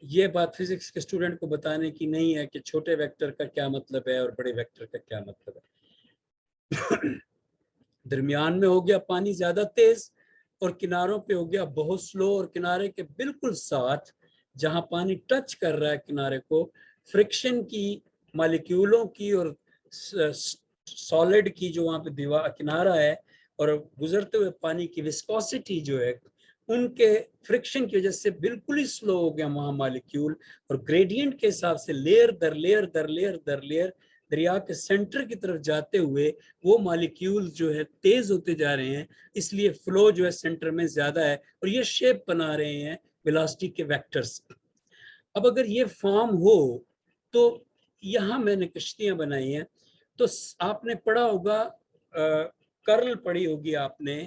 ये बात फिजिक्स के स्टूडेंट को बताने की नहीं है कि छोटे वेक्टर का क्या मतलब है और बड़े वेक्टर का क्या मतलब है। दरमियान में हो गया पानी ज्यादा तेज और किनारों पे हो गया बहुत स्लो, और किनारे के बिल्कुल साथ जहां पानी टच कर रहा है किनारे को, फ्रिक्शन की, मॉलिक्यूलों की और सॉलिड की जो वहां पे दीवार किनारा है, और गुजरते हुए पानी की विस्कोसिटी जो है, उनके फ्रिक्शन की वजह से बिल्कुल ही स्लो हो गया वहां मॉलिक्यूल, और ग्रेडियंट के हिसाब से लेयर दर लेयर दर लेयर दर लेयर दरिया के सेंटर की तरफ जाते हुए वो मॉलिक्यूल जो है तेज होते जा रहे हैं, इसलिए फ्लो जो है सेंटर में ज्यादा है, और ये शेप बना रहे हैं वेलोसिटी के वेक्टर्स। अब अगर ये फॉर्म हो तो यहाँ मैंने कश्तियां बनाई हैं, तो आपने पढ़ा होगा, कर्ल पढ़ी होगी आपने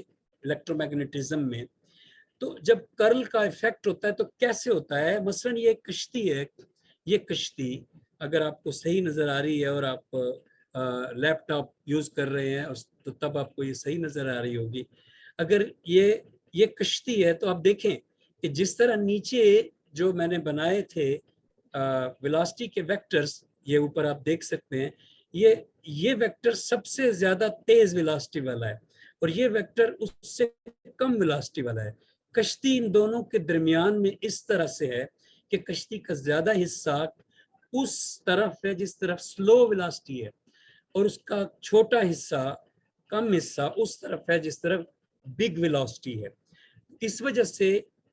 इलेक्ट्रोमैग्नेटिज्म में। तो जब कर्ल का इफेक्ट होता है तो कैसे होता है, मसलन ये कश्ती है, ये कश्ती अगर आपको सही नजर आ रही है और आप लैपटॉप यूज कर रहे हैं तो तब आपको ये सही नजर आ रही होगी। अगर ये कश्ती है तो आप देखें कि जिस तरह नीचे जो मैंने बनाए थे वेलोसिटी के वेक्टर्स, ये ऊपर आप देख सकते हैं, ये वेक्टर सबसे ज्यादा तेज वेलोसिटी वाला है और ये वेक्टर उससे कम वेलोसिटी वाला है। कश्ती इन दोनों के दरमियान में इस तरह से है कि कश्ती का ज्यादा हिस्सा उस तरफ है जिस तरफ स्लो वेलोसिटी है, और उसका छोटा हिस्सा, कम हिस्सा उस तरफ है जिस तरफ बिग वेलोसिटी है। इस वजह से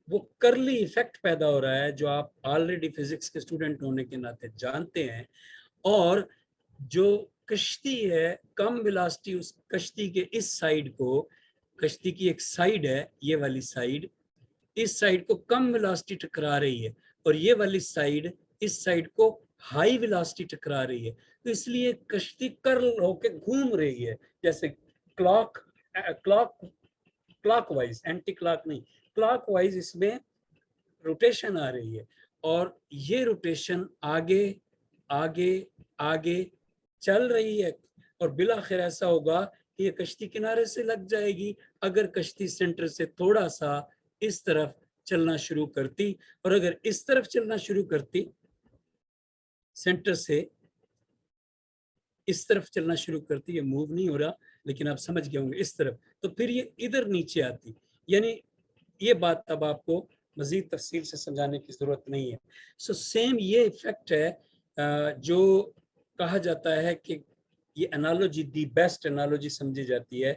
वो कर्ली इफेक्ट पैदा हो रहा है जो आप ऑलरेडी फिजिक्स के स्टूडेंट होने के नाते जानते हैं। और जो कश्ती है, कम वेलोसिटी उस कश्ती के इस साइड को, कश्ती की एक साइड है ये वाली साइड, इस साइड को कम वेलोसिटी टकरा रही है और ये वाली साइड इस साइड को हाई वेलोसिटी टकरा रही है, तो इसलिए कश्ती कर्ल होके घूम रही है, जैसे clock clock clockwise, anti clock नहीं, क्लॉकवाइज इसमें रोटेशन आ रही है और ये रोटेशन आगे आगे आगे चल रही है और बिलाखिर ऐसा होगा कि ये कश्ती किनारे से लग जाएगी अगर कश्ती सेंटर से थोड़ा सा इस तरफ चलना शुरू करती, और अगर इस तरफ चलना शुरू करती, सेंटर से इस तरफ चलना शुरू करती, ये मूव नहीं हो रहा लेकिन आप समझ गए होंगे, इस तरफ, तो फिर ये इधर नीचे आती। यानी ये बात अब आपको मजीद तफसील से समझाने की जरूरत नहीं है। सो सेम ये इफेक्ट है जो कहा जाता है कि ये एनालॉजी दी बेस्ट एनालॉजी समझी जाती है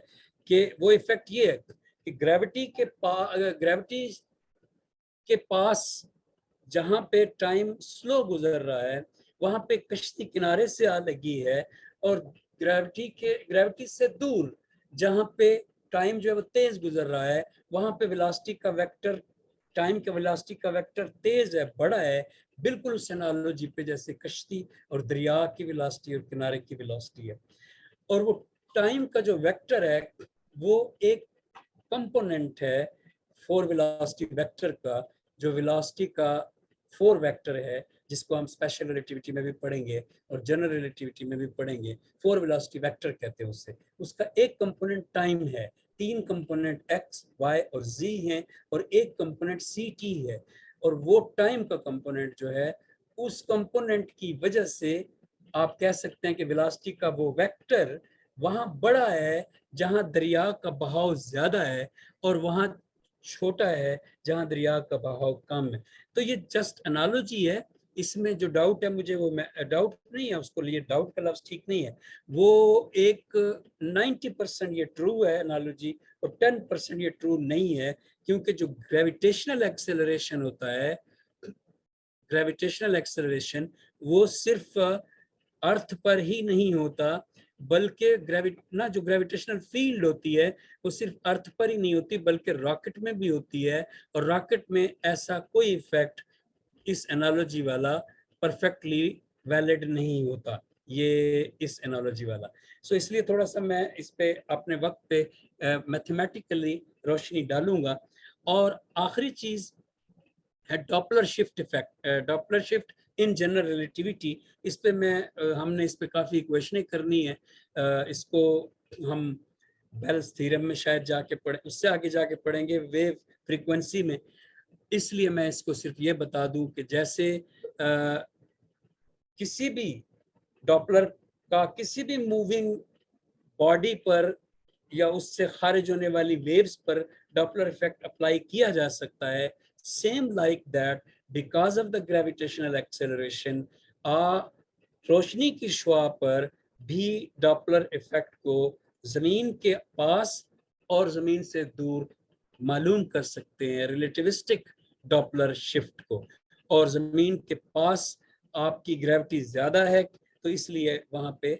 कि वो इफेक्ट ये है कि ग्रेविटी के पास जहां पे टाइम स्लो गुजर रहा है वहां पे कश्ती किनारे से आ लगी है, और ग्रेविटी से दूर जहां पे टाइम जो है वो तेज गुजर रहा है वहां पे वेलोसिटी का वेक्टर, टाइम के वेलोसिटी का वेक्टर तेज है, बड़ा है, बिल्कुल उस एनालॉजी पे जैसे कश्ती और दरिया की वेलोसिटी और किनारे की वेलोसिटी है। और वो टाइम का जो वेक्टर है वो एक कंपोनेंट है फोर वेलोसिटी वेक्टर का, जो वेलोसिटी का फोर वेक्टर है जिसको हम स्पेशल रिलेटिविटी में भी पढ़ेंगे और जनरल रिलेटिविटी में भी पढ़ेंगे। फोर वेलोसिटी वेक्टर कहते हैं उससे। उसका एक कंपोनेंट टाइम है, तीन कंपोनेंट एक्स वाई और जी हैं और एक कंपोनेंट सी टी है, और वो टाइम का कंपोनेंट जो है उस कंपोनेंट की वजह से आप कह सकते हैं कि वेलोसिटी का वो वेक्टर वहां बड़ा है जहां दरिया का बहाव ज्यादा है और वहां छोटा है जहां दरिया का बहाव कम है। तो ये जस्ट एनालॉजी है, इसमें जो डाउट है मुझे, वो डाउट नहीं है, उसको लिए डाउट का लफ्ज ठीक नहीं है, वो एक 90% ये ट्रू है एनालॉजी और 10% ये ट्रू नहीं है, क्योंकि जो ग्रेविटेशनल एक्सेलरेशन होता है, ग्रेविटेशनल एक्सेलरेशन वो सिर्फ अर्थ पर ही नहीं होता, बल्कि जो ग्रेविटेशनल फील्ड होती है वो सिर्फ अर्थ पर ही नहीं होती बल्कि रॉकेट में भी होती है, और रॉकेट में ऐसा कोई इफेक्ट इस एनालॉजी वाला परफेक्टली वैलिड नहीं होता, ये इस एनालॉजी वाला। सो इसलिए थोड़ा सा मैं इस पे अपने वक्त पे मैथमेटिकली रोशनी डालूंगा। और आखिरी चीज है Doppler shift effect, Doppler shift in general relativity. इस पे हमने इस पे काफ़ी इक्वेशनें करनी है, इसको हम बेल्स थ्योरम में शायद जाके पढ़े, उससे आगे जाके पढ़ेंगे वेव फ्रीक्वेंसी में। इसलिए मैं इसको सिर्फ ये बता दूं कि जैसे किसी भी डॉपलर का किसी भी मूविंग बॉडी पर या उससे खारिज होने वाली वेव्स पर डॉपलर इफेक्ट अप्लाई किया जा सकता है, same like that because of the gravitational acceleration रोशनी की शुआ पर भी डॉपलर इफेक्ट को जमीन के पास और जमीन से दूर मालूम कर सकते हैं, रिलेटिविस्टिक डॉपलर शिफ्ट को। और जमीन के पास आपकी ग्रेविटी ज्यादा है तो इसलिए वहां पे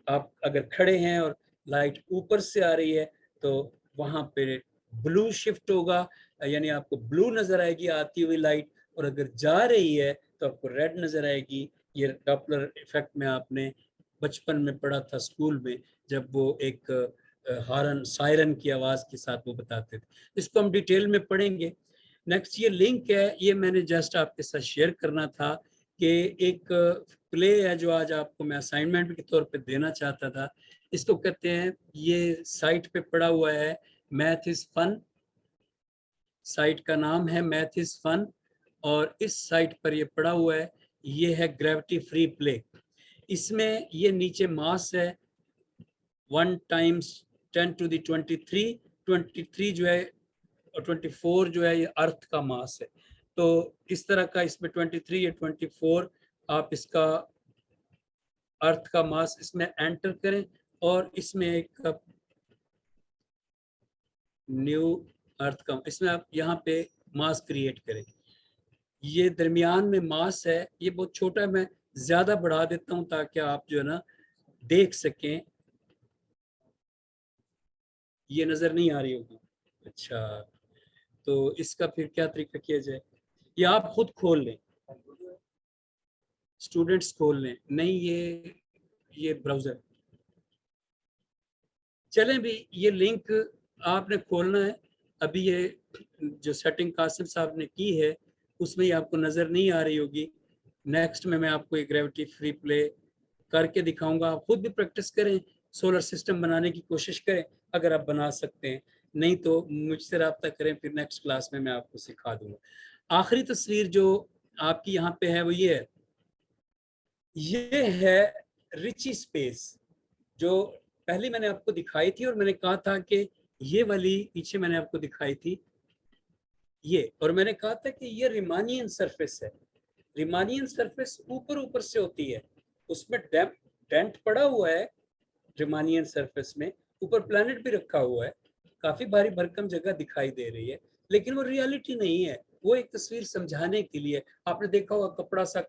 आप अगर खड़े हैं और लाइट ऊपर से आ रही है तो वहां पे ब्लू शिफ्ट होगा, यानी आपको ब्लू नजर आएगी आती हुई लाइट, और अगर जा रही है तो आपको रेड नजर आएगी। ये डॉपलर इफेक्ट में आपने बचपन में पढ़ा था स्कूल में, जब वो एक हॉर्न सायरन की आवाज के साथ वो बताते थे। इसको हम डिटेल में पढ़ेंगे। नेक्स्ट ये लिंक है, ये मैंने जस्ट आपके साथ शेयर करना था कि एक प्ले है जो आज आपको मैं असाइनमेंट के तौर पे देना चाहता था। इसको कहते हैं, ये साइट पे पड़ा हुआ है, मैथ इज फन, साइट का नाम है मैथ इज फन, और इस साइट पर ये पड़ा हुआ है, ये है ग्रेविटी फ्री प्ले। इसमें ये नीचे मास है 1 × 10⁻23, 23 जो है और 24 जो है ये अर्थ का मास है। तो इस तरह का इसमें 23 या 24 आप इसका अर्थ का मास इसमें एंटर करें और इसमें एक न्यू अर्थ का, इसमें आप यहाँ पे मास क्रिएट करें। ये दरमियान में मास है, ये बहुत छोटा है, मैं ज्यादा बढ़ा देता हूँ ताकि आप जो है ना देख सकें। ये नजर नहीं आ रही होगी। अच्छा, तो इसका फिर क्या तरीका किया जाए? या आप खुद खोल लें, स्टूडेंट्स खोल लें। नहीं, ये ब्राउजर, चलें भी, ये लिंक आपने खोलना है। अभी ये जो सेटिंग कासिम साहब ने की है उसमें ही आपको नज़र नहीं आ रही होगी। नेक्स्ट में मैं आपको एक ग्रेविटी फ्री प्ले करके दिखाऊंगा। आप खुद भी प्रैक्टिस करें, सोलर सिस्टम बनाने की कोशिश करें अगर आप बना सकते हैं। नहीं तो मुझसे रब्ता करें, फिर नेक्स्ट क्लास में मैं आपको सिखा दूंगा। आखिरी तस्वीर जो आपकी यहाँ पे है वो ये है रिची स्पेस, जो पहले मैंने आपको दिखाई थी। और मैंने कहा था कि ये वाली पीछे मैंने आपको दिखाई थी ये, और मैंने कहा था कि ये रिमानियन सरफेस है। रिमानियन सरफेस ऊपर ऊपर से होती है, उसमें डेंट पड़ा हुआ है रिमानियन सरफेस में। ऊपर प्लैनेट भी रखा हुआ है, काफी भारी भरकम जगह दिखाई दे रही है, लेकिन वो रियलिटी नहीं है। वो एक तस्वीर समझाने के लिए, आपने देखा होगा कपड़ा सा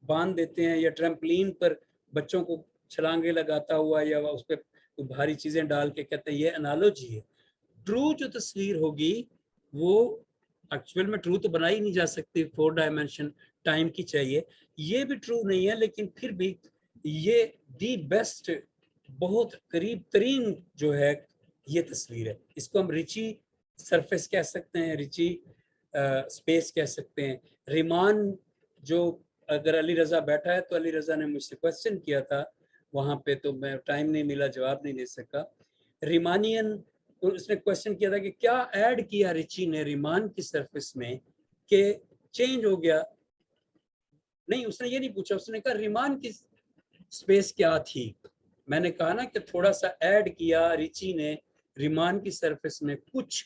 बांध देते हैं या ट्रैम्पलीन पर बच्चों को छलांगे लगाता हुआ, या उस पर भारी चीजें डाल के कहते हैं ये एनालॉजी है। ट्रू जो तस्वीर होगी वो एक्चुअल में ट्रू तो बनाई नहीं जा सकती, 4 डायमेंशन टाइम की चाहिए। ये भी ट्रू नहीं है, लेकिन फिर भी ये दी बेस्ट, बहुत करीब तरीन जो है ये तस्वीर है। इसको हम रिची सरफेस कह सकते हैं, रिची स्पेस कह सकते हैं। रिमान जो, अगर अली रजा बैठा है तो अली रजा ने मुझसे क्वेश्चन किया था वहां पे, तो मैं टाइम नहीं मिला, जवाब नहीं दे सका। रिमानियन, उसने क्वेश्चन किया था कि क्या ऐड किया रिची ने रिमान की सरफेस में कि चेंज हो गया। नहीं, उसने ये नहीं पूछा, उसने कहा रिमान की स्पेस क्या थी। मैंने कहा ना कि थोड़ा सा ऐड किया रिची ने रिमान की सरफेस में कुछ,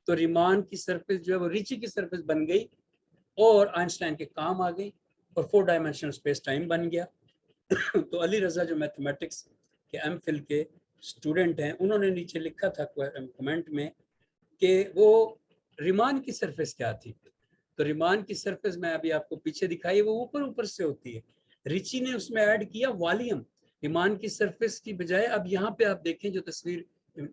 तो रिमान की सरफेस जो है वो रिची की सरफेस बन गई और आइंस्टाइन के काम आ गई, और 4 डायमेंशनल स्पेस टाइम बन गया। तो अली रजा जो मैथमेटिक्स के एमफिल के स्टूडेंट हैं, उन्होंने नीचे लिखा था कमेंट में कि वो रिमान की सरफेस क्या थी। तो रिमान की सरफेस मैं अभी आपको पीछे दिखाई, वो ऊपर ऊपर से होती है। रिची ने उसमें ऐड किया वॉल्यूम, रिमान की सरफेस की बजाय। अब यहाँ पे आप देखें जो तस्वीर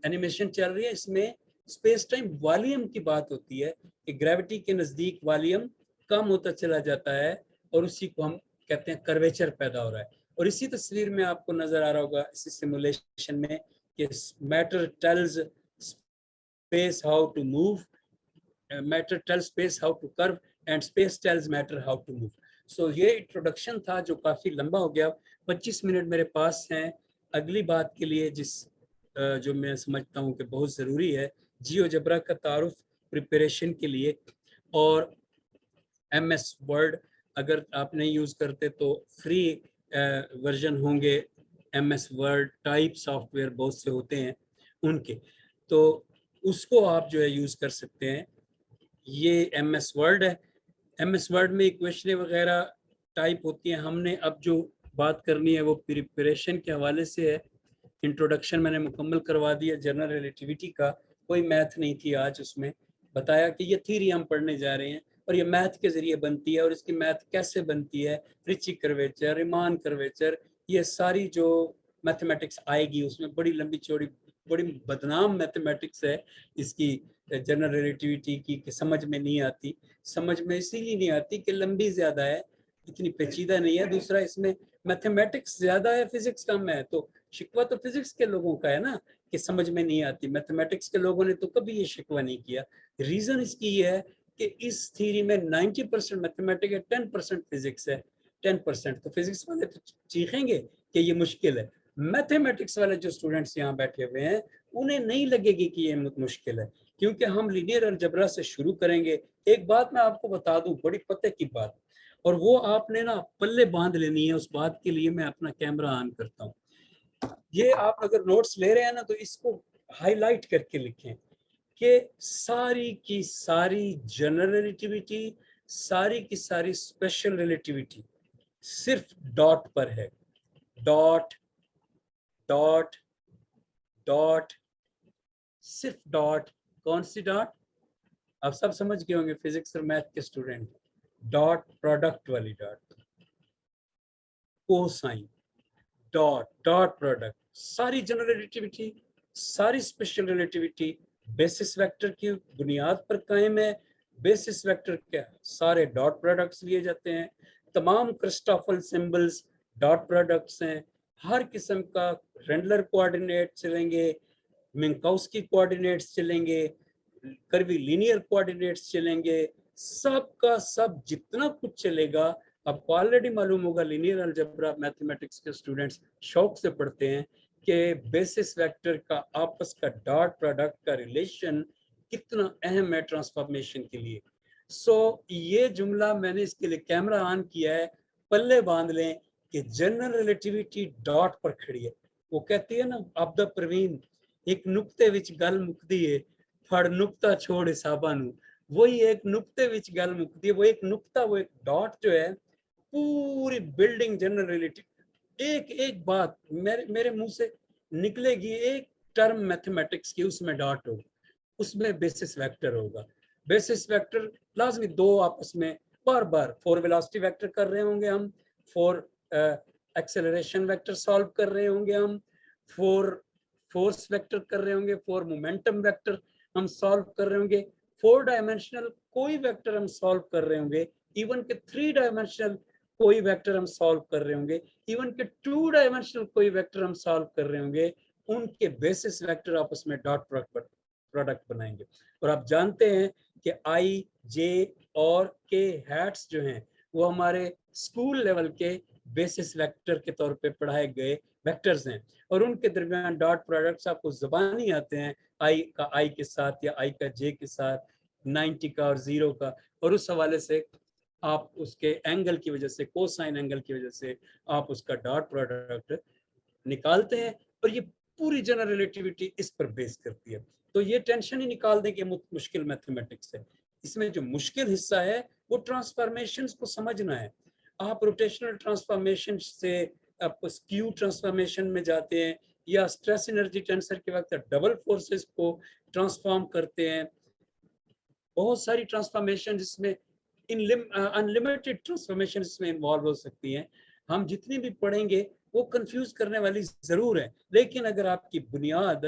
एनिमेशन चल रही है, इसमें स्पेस टाइम वॉल्यूम की बात होती है कि ग्रेविटी के नजदीक वॉल्यूम कम होता चला जाता है, और उसी को हम कहते हैं कर्वेचर पैदा हो रहा है। और इसी तस्वीर में आपको नजर आ रहा होगा इसी सिमुलेशन में कि matter tells space how to move, matter tells space how to curve, and space tells matter how to move. So ये इंट्रोडक्शन था जो काफ़ी लंबा हो गया। 25 मिनट मेरे पास हैं अगली बात के लिए, जो मैं समझता हूँ कि बहुत ज़रूरी है, जियोजेब्रा का तारुफ प्रिपरेशन के लिए। और MS वर्ड अगर आप नहीं यूज़ करते तो फ्री वर्जन होंगे, MS वर्ड टाइप सॉफ्टवेयर बहुत से होते हैं उनके, तो उसको आप जो है यूज़ कर सकते हैं। ये MS वर्ड है। MS वर्ड में इक्वेशनें वगैरह टाइप होती हैं। हमने अब जो बात करनी है वो प्रिपरेशन के हवाले से है। इंट्रोडक्शन मैंने मुकम्मल करवा दिया जनरल रिलेटिविटी का, कोई मैथ नहीं थी आज उसमें। बताया कि ये थ्योरी हम पढ़ने जा रहे हैं और ये मैथ के ज़रिए बनती है, और इसकी मैथ कैसे बनती है, रिची कर्वेचर, रिमान कर्वेचर, ये सारी जो मैथमेटिक्स आएगी उसमें बड़ी लंबी चौड़ी, बड़ी बदनाम मैथमेटिक्स है इसकी, जनरल रिलेटिविटी की, कि समझ में नहीं आती। समझ में इसीलिए नहीं आती कि लंबी ज़्यादा है, इतनी पेचीदा नहीं है। दूसरा, इसमें मैथमेटिक्स ज़्यादा है, फिजिक्स कम है। तो शिकवा तो फिजिक्स के लोगों का है ना कि समझ में नहीं आती। मैथमेटिक्स के लोगों ने तो कभी ये शिकवा नहीं किया। रीज़न इसकी ये है कि इस थ्योरी में 90% मैथमेटिक्स है, 10% फिजिक्स है। 10% तो फिजिक्स वाले तो चीखेंगे कि ये मुश्किल है। मैथमेटिक्स वाले जो स्टूडेंट्स यहाँ बैठे हुए हैं उन्हें नहीं लगेगी कि ये मुश्किल है, क्योंकि हम लीनियर अलजेब्रा से शुरू करेंगे। एक बात मैं आपको बता दूं, बड़ी पते की बात, और वो आपने ना पल्ले बांध लेनी है। उस बात के लिए मैं अपना कैमरा ऑन करता हूँ। ये आप अगर नोट्स ले रहे हैं ना तो इसको हाईलाइट करके लिखें कि सारी की सारी जनरल रिलेटिविटी, सारी की सारी स्पेशल रिलेटिविटी सिर्फ डॉट पर है। डॉट डॉट डॉट, सिर्फ डॉट। कौन सी डॉट? आप सब समझ गए होंगे फिजिक्स और मैथ के स्टूडेंट। डॉट, प्रोडक्ट वाली डॉट, कोसाइन। डॉट प्रोडक्ट, सारी जनरल रिलेटिविटी, सारी स्पेशल रिलेटिविटी बेसिस वेक्टर की बुनियाद पर कायम है। बेसिस वेक्टर क्या, सारे डॉट प्रोडक्ट्स लिए जाते हैं, तमाम क्रिस्टोफल सिंबल्स डॉट प्रोडक्ट्स हैं, हर किस्म का रेंडलर कोऑर्डिनेट चलेंगे, मिंकौस्की कोऑर्डिनेट्स चलेंगे, कर्वी लीनियर कोऑर्डिनेट्स चलेंगे, सब का सब जितना कुछ चलेगा। आपको ऑलरेडी मालूम होगा, लीनियर अलजेब्रा मैथमेटिक्स के स्टूडेंट्स शौक से पढ़ते हैं कि बेसिस वेक्टर का आपस का डॉट प्रोडक्ट का रिलेशन कितना अहम है ट्रांसफॉर्मेशन के लिए। ये जुमला मैंने इसके लिए कैमरा ऑन किया है, पल्ले बांध लें कि जनरल रिलेटिविटी डॉट पर खड़ी है। वो कहती है ना आपदा प्रवीण, एक नुक्ते विच गल मुकदी है, फड़ नुक्ता छोड़ हिसाबा नू। वही एक नुक्ते विच गल मुकदी है, वो एक नुक्ता, वो एक डॉट जो है पूरी बिल्डिंग जनरल रिलेटिव, एक एक बात मेरे मुंह से निकलेगी, एक टर्म मैथमेटिक्स की, उसमें डॉट होगा, उसमें बेसिस वेक्टर होगा। बेसिस वेक्टर लाजमी दो आपस में बार बार, फॉर वेलोसिटी वेक्टर कर रहे होंगे हम, फॉर एक्सेलरेशन वेक्टर सॉल्व कर रहे होंगे हम, फॉर फोर्स वेक्टर कर रहे होंगे, फॉर मोमेंटम वेक्टर हम सॉल्व कर रहे होंगे, 4 डायमेंशनल कोई वेक्टर हम सॉल्व कर रहे होंगे, इवन के 3 डायमेंशनल कोई वेक्टर हम सॉल्व कर रहे होंगे, इवन के 2 डायमेंशनल कोई वेक्टर हम सॉल्व कर रहे होंगे, उनके बेसिस वेक्टर आपस में डॉट प्रोडक्ट बनाएंगे। और आप जानते हैं कि आई, जे और के हैट्स जो हैं वो हमारे स्कूल लेवल के बेसिस वेक्टर के तौर पे पढ़ाए गए वेक्टर्स हैं, और उनके दरमियान डॉट प्रोडक्ट्स आपको ज़बानी आते हैं, आई का आई के साथ या आई का जे के साथ, 90 का और 0 का, और उस हवाले से आप उसके एंगल की वजह से, कोसाइन एंगल की वजह से आप उसका डॉट प्रोडक्ट निकालते हैं, और ये पूरी जनरल रिलेटिविटी इस पर बेस करती है। तो ये टेंशन ही निकाल दें कि मुश्किल मैथमेटिक्स है। इसमें जो मुश्किल हिस्सा है वो ट्रांसफॉर्मेशंस को समझना है। आप रोटेशनल ट्रांसफॉर्मेशन से आप स्क्यू ट्रांसफॉर्मेशन में जाते हैं, या स्ट्रेस एनर्जी टेंसर के वक्त डबल फोर्सेस को ट्रांसफॉर्म करते हैं। बहुत सारी ट्रांसफॉर्मेशन जिसमें अनलिमिटेड ट्रांसफॉर्मेशन इसमें इन्वॉल्व हो सकती हैं। हम जितनी भी पढ़ेंगे वो कंफ्यूज करने वाली जरूर है, लेकिन अगर आपकी बुनियाद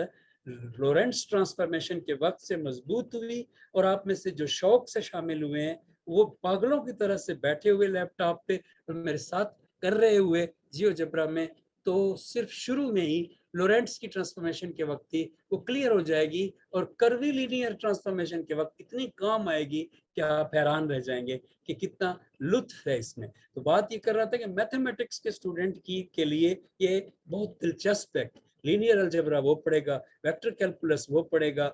लॉरेंट्ज ट्रांसफॉर्मेशन के वक्त से मजबूत हुई, और आप में से जो शौक से शामिल हुए हैं वो पागलों की तरह से बैठे हुए लैपटॉप पे और मेरे साथ कर रहे हुए जियोजेब्रा में, तो सिर्फ शुरू में ही लॉरेंट्ज की ट्रांसफॉर्मेशन के वक्त ही वो क्लियर हो जाएगी, और कर्वी लीनियर ट्रांसफॉर्मेशन के वक्त इतनी काम आएगी कि आप हैरान रह जाएंगे कि कितना लुत्फ है इसमें। तो बात ये कर रहा था कि मैथमेटिक्स के स्टूडेंट की के लिए ये बहुत दिलचस्प है। लीनियर अलजेब्रा वो पढ़ेगा, वेक्टर कैलकुलस वो पढ़ेगा,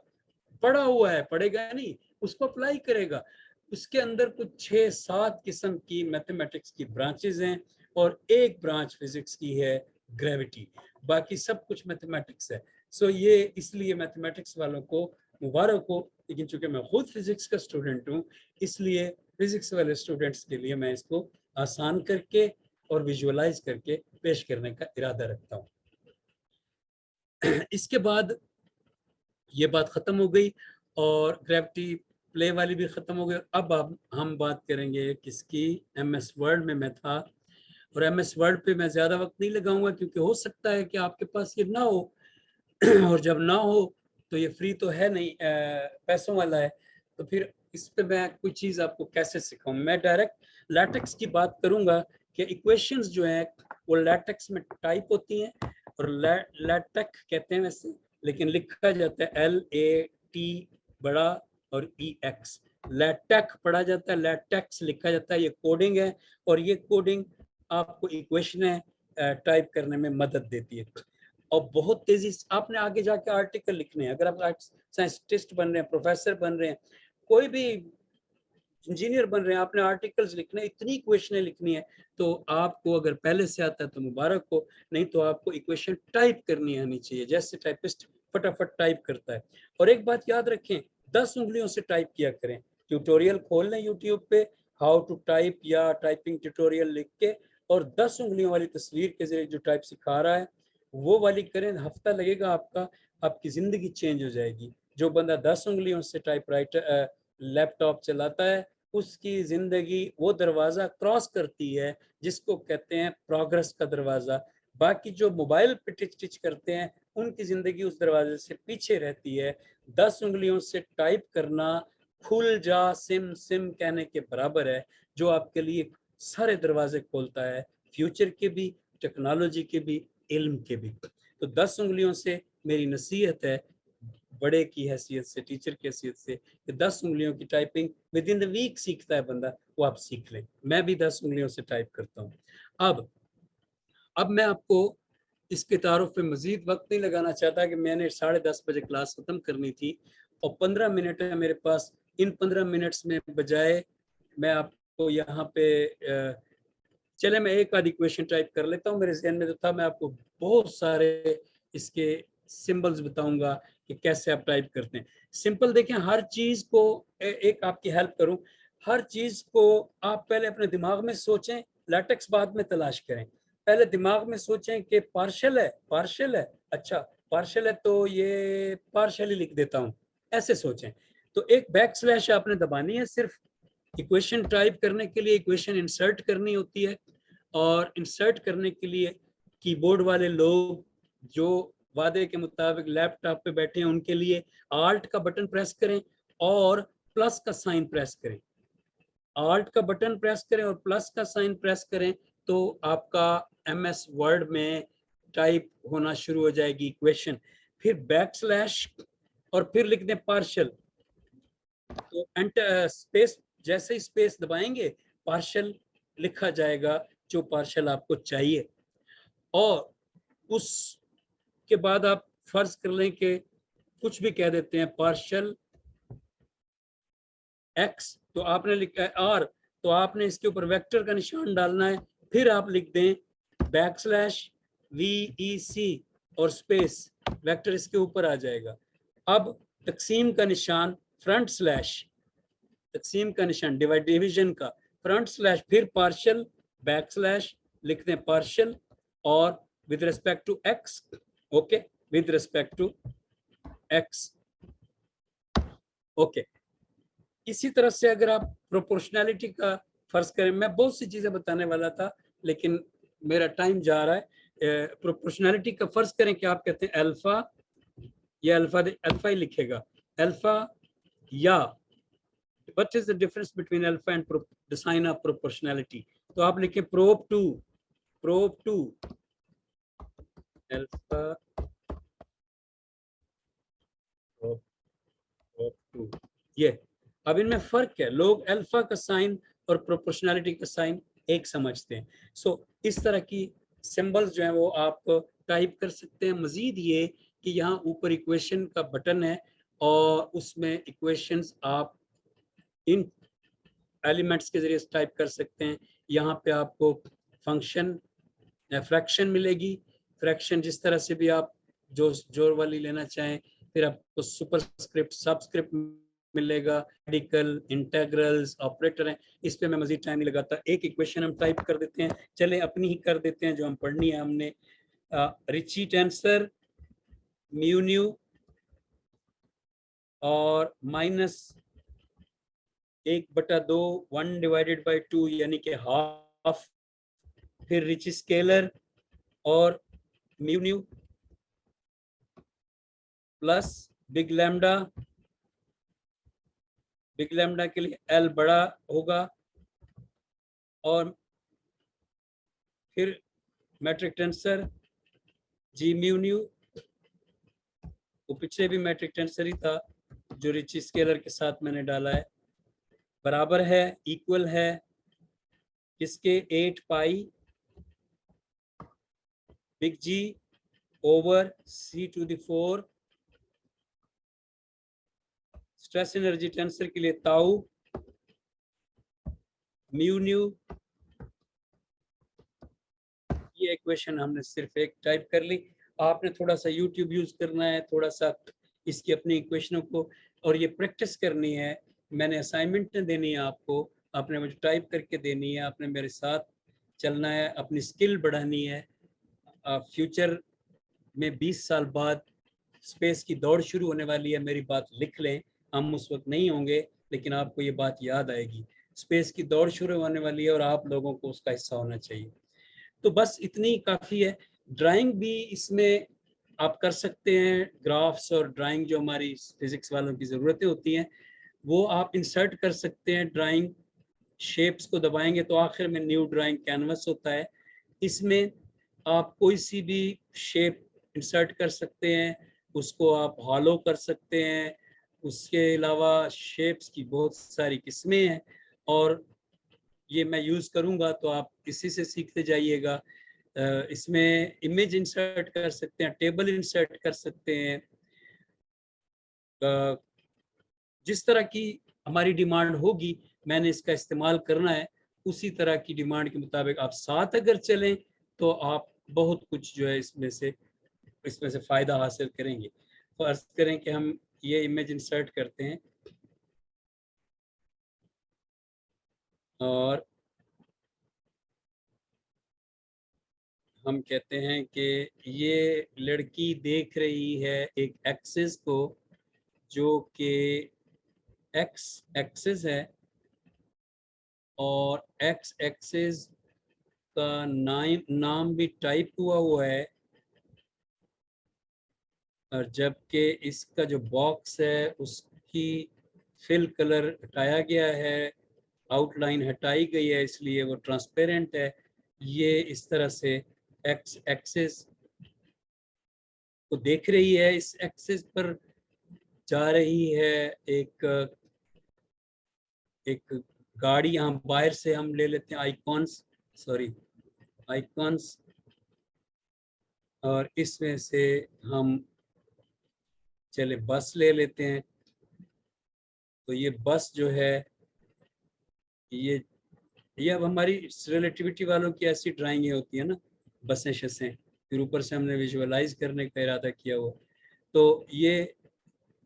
पढ़ा हुआ है, पढ़ेगा नहीं, उसको अप्लाई करेगा। उसके अंदर कुछ 6-7 किस्म की मैथमेटिक्स की ब्रांचेज हैं, और एक ब्रांच फिजिक्स की है, ग्रेविटी, बाकी सब कुछ मैथमेटिक्स है। ये इसलिए मैथमेटिक्स वालों को मुबारक हो, लेकिन चूंकि मैं खुद फिजिक्स का स्टूडेंट हूँ, इसलिए फिजिक्स वाले स्टूडेंट्स के लिए मैं इसको आसान करके और विजुअलाइज करके पेश करने का इरादा रखता हूँ। इसके बाद ये बात ख़त्म हो गई, और ग्रेविटी प्ले वाली भी ख़त्म हो गई। अब हम बात करेंगे किसकी, MS वर्ड में मैं था, और MS वर्ड पे मैं ज़्यादा वक्त नहीं लगाऊंगा, क्योंकि हो सकता है कि आपके पास ये ना हो और जब ना हो तो ये फ्री तो है नहीं, पैसों वाला है, तो फिर इस पे मैं कोई चीज़ आपको कैसे सिखाऊं। मैं डायरेक्ट लैटेक्स की बात करूंगा कि इक्वेशंस जो हैं वो लैटेक्स में टाइप होती हैं, और लैटेक कहते हैं वैसे, लेकिन लिखा जाता है LAT बड़ा और EX, लैटेक पढ़ा जाता है, लैटेक्स लिखा जाता है। ये कोडिंग है, और ये कोडिंग आपको इक्वेशनें टाइप करने में मदद देती है। और बहुत तेजी से आपने आगे जाके आर्टिकल लिखने हैं, अगर आप साइंटिस्ट बन रहे हैं, प्रोफेसर बन रहे हैं, कोई भी इंजीनियर बन रहे हैं, आपने आर्टिकल्स लिखने, इतनी इक्वेशनें लिखनी है, तो आपको अगर पहले से आता है तो मुबारक हो, नहीं तो आपको इक्वेशन टाइप करनी आनी चाहिए, जैसे टाइपिस्ट फटाफट टाइप करता है। और एक बात याद रखें, 10 उंगलियों से टाइप किया करें। ट्यूटोरियल खोल लें यूट्यूब पे, हाउ टू टाइप या टाइपिंग ट्यूटोरियल लिख के, और 10 उंगलियों वाली तस्वीर के जरिए जो टाइप सिखा रहा है वो वाली करें। हफ्ता लगेगा आपका, आपकी ज़िंदगी चेंज हो जाएगी। जो बंदा 10 उंगलियों से टाइपराइटर लैपटॉप चलाता है, उसकी ज़िंदगी वो दरवाज़ा क्रॉस करती है जिसको कहते हैं प्रोग्रेस का दरवाज़ा। बाकी जो मोबाइल पे टिच करते हैं उनकी जिंदगी उस दरवाजे से पीछे रहती है। 10 उंगलियों से टाइप करना खुल जा सिम सिम कहने के बराबर है, जो आपके लिए सारे दरवाजे खोलता है, फ्यूचर के भी, टेक्नोलॉजी के भी, इल्म के भी। तो 10 उंगलियों से मेरी नसीहत है बड़े की हैसियत से, टीचर की हैसियत से, कि 10 उंगलियों की typing within the week सीखता है बंदा, वो आप सीख लें। मैं भी 10 उंगलियों से टाइप करता हूँ। अब मैं आपको इसके तारुफ पे मजीद वक्त नहीं लगाना चाहता कि मैंने 10:30 बजे क्लास खत्म करनी थी और 15 मिनट है मेरे पास। इन 15 मिनट्स में बजाय मैं आपको यहाँ पे चले मैं एक आधी क्वेश्चन टाइप कर लेता हूँ, मेरे जहन में तो था। मैं आपको बहुत सारे इसके सिंबल्स बताऊंगा कि कैसे आप टाइप करते हैं। सिंपल देखें, हर चीज को एक आपकी हेल्प करूं, हर चीज को आप पहले अपने दिमाग में सोचें, लैटेक्स बाद में तलाश करें। पहले दिमाग में सोचें कि पार्शियल है, पार्शियल है, अच्छा पार्शियल है तो ये पार्शियली लिख देता हूँ, ऐसे सोचें। तो एक बैक स्लैश आपने दबानी है सिर्फ इक्वेशन टाइप करने के लिए, इक्वेशन इंसर्ट करनी होती है। और इंसर्ट करने के लिए कीबोर्ड वाले लोग जो वादे के मुताबिक लैपटॉप पे बैठे हैं उनके लिए आल्ट का बटन प्रेस करें और प्लस का साइन प्रेस करें। आल्ट का बटन प्रेस करें और प्लस का साइन प्रेस करें तो आपका एमएस वर्ड में टाइप होना शुरू हो जाएगी इक्वेशन। फिर बैक स्लैश और फिर लिख दें पार्शियल, तो एंटर स्पेस, जैसे ही स्पेस दबाएंगे पार्शियल लिखा जाएगा, जो पार्शियल आपको चाहिए। और उसके बाद आप फर्ज कर लें कि कुछ भी कह देते हैं पार्शियल एक्स, तो आपने लिखा है आर, तो आपने इसके ऊपर वेक्टर का निशान डालना है। फिर आप लिख दें बैक स्लैश VEC और स्पेस, वेक्टर इसके ऊपर आ जाएगा। अब तकसीम का निशान, फ्रंट स्लैश, तकसीम का निशान डिवीजन का, फ्रंट स्लैश, फिर पार्शियल, बैक स्लैश, लिख दें पार्शियल और with respect to X, okay, with respect to X, okay. इसी तरह से अगर आप प्रोपोर्शनैलिटी का फर्ज करें, मैं बहुत सी चीजें बताने वाला था लेकिन मेरा टाइम जा रहा है। प्रोपोर्शनैलिटी का फर्ज करें कि आप कहते हैं अल्फा, या अल्फा ही लिखेगा, अल्फा या what is the difference between alpha and the sign of proportionality, तो आप लिखें prop to alpha prop to, ये। अब इनमें फर्क है, लोग अल्फा का साइन और प्रोपोर्शनैलिटी का साइन एक समझते हैं। सो इस तरह की सिंबल्स जो हैं वो आप टाइप कर सकते हैं। मजीद ये कि यहाँ ऊपर इक्वेशन का बटन है और उसमें इक्वेशंस आप इन एलिमेंट्स के जरिए टाइप कर सकते हैं। यहाँ पे आपको फंक्शन फ्रैक्शन मिलेगी, फ्रैक्शन जिस तरह से भी आप जो जोर वाली लेना चाहें। फिर आपको सुपरस्क्रिप्ट, सबस्क्रिप्ट मिलेगा, रेडिकल, इंटीग्रल्स, ऑपरेटर हैं। इस पे मैं मजीद टाइम नहीं लगाता, एक इक्वेशन हम टाइप कर देते हैं। चले अपनी ही कर देते हैं जो हम पढ़नी है हमने। रिची टेंसर म्यू न्यू और -1/2 1/2 यानी कि हाफ, फिर रिच स्केलर और mu new plus big lambda, big lambda के लिए एल बड़ा होगा, और फिर matric tensor G mu new, वो पिछले भी मैट्रिक टेंसर ही था जो रिच स्केलर के साथ मैंने डाला है, बराबर है, इक्वल है किसके, 8 pi big G over C⁴। Stress energy tensor के लिए ताऊ म्यू न्यू। ये इक्वेशन हमने सिर्फ एक टाइप कर ली। आपने थोड़ा सा YouTube यूज करना है, थोड़ा सा इसकी अपनी इक्वेशनों को, और ये प्रैक्टिस करनी है। मैंने असाइनमेंट देनी है आपको, आपने मुझे टाइप करके देनी है, आपने मेरे साथ चलना है, अपनी स्किल बढ़ानी है। फ्यूचर में 20 साल बाद स्पेस की दौड़ शुरू होने वाली है, मेरी बात लिख लें, हम उस वक्त नहीं होंगे लेकिन आपको ये बात याद आएगी। स्पेस की दौड़ शुरू होने वाली है और आप लोगों को उसका हिस्सा होना चाहिए। तो बस इतनी काफ़ी है। ड्राइंग भी इसमें आप कर सकते हैं, ग्राफ्स और ड्राइंग जो हमारी फिजिक्स वालों की ज़रूरतें होती हैं वो आप इंसर्ट कर सकते हैं। ड्राइंग शेप्स को दबाएंगे तो आखिर में न्यू ड्राइंग कैनवस होता है। इसमें आप कोई सी भी शेप इंसर्ट कर सकते हैं, उसको आप हॉलो कर सकते हैं। उसके अलावा शेप्स की बहुत सारी किस्में हैं और ये मैं यूज़ करूँगा तो आप इसी से सीखते जाइएगा। इसमें इमेज इंसर्ट कर सकते हैं, टेबल इंसर्ट कर सकते हैं। जिस तरह की हमारी डिमांड होगी मैंने इसका इस्तेमाल करना है, उसी तरह की डिमांड के मुताबिक आप साथ अगर चलें तो आप बहुत कुछ जो है इसमें से फ़ायदा हासिल करेंगे। फर्ज करें कि हम ये इमेज इंसर्ट करते हैं और हम कहते हैं कि ये लड़की देख रही है एक एक्सिस को जो कि एक्स एक्सिस है और एक्स एक्सिस का नाम भी टाइप हुआ है और जबकि इसका जो बॉक्स है उसकी फिल कलर हटाया गया है, आउटलाइन हटाई गई है, इसलिए वो ट्रांसपेरेंट है। ये इस तरह से एक्स एक्सिस को देख रही है, इस एक्सिस पर जा रही है एक एक गाड़ी। यहाँ बाहर से हम ले लेते हैं आइकॉन्स और इसमें से हम चले बस ले लेते हैं। तो ये बस जो है ये अब हमारी रिलेटिविटी वालों की ऐसी ड्राइंगें होती है ना, बसें शसें, फिर ऊपर से हमने विजुअलाइज करने का इरादा किया हुआ। तो ये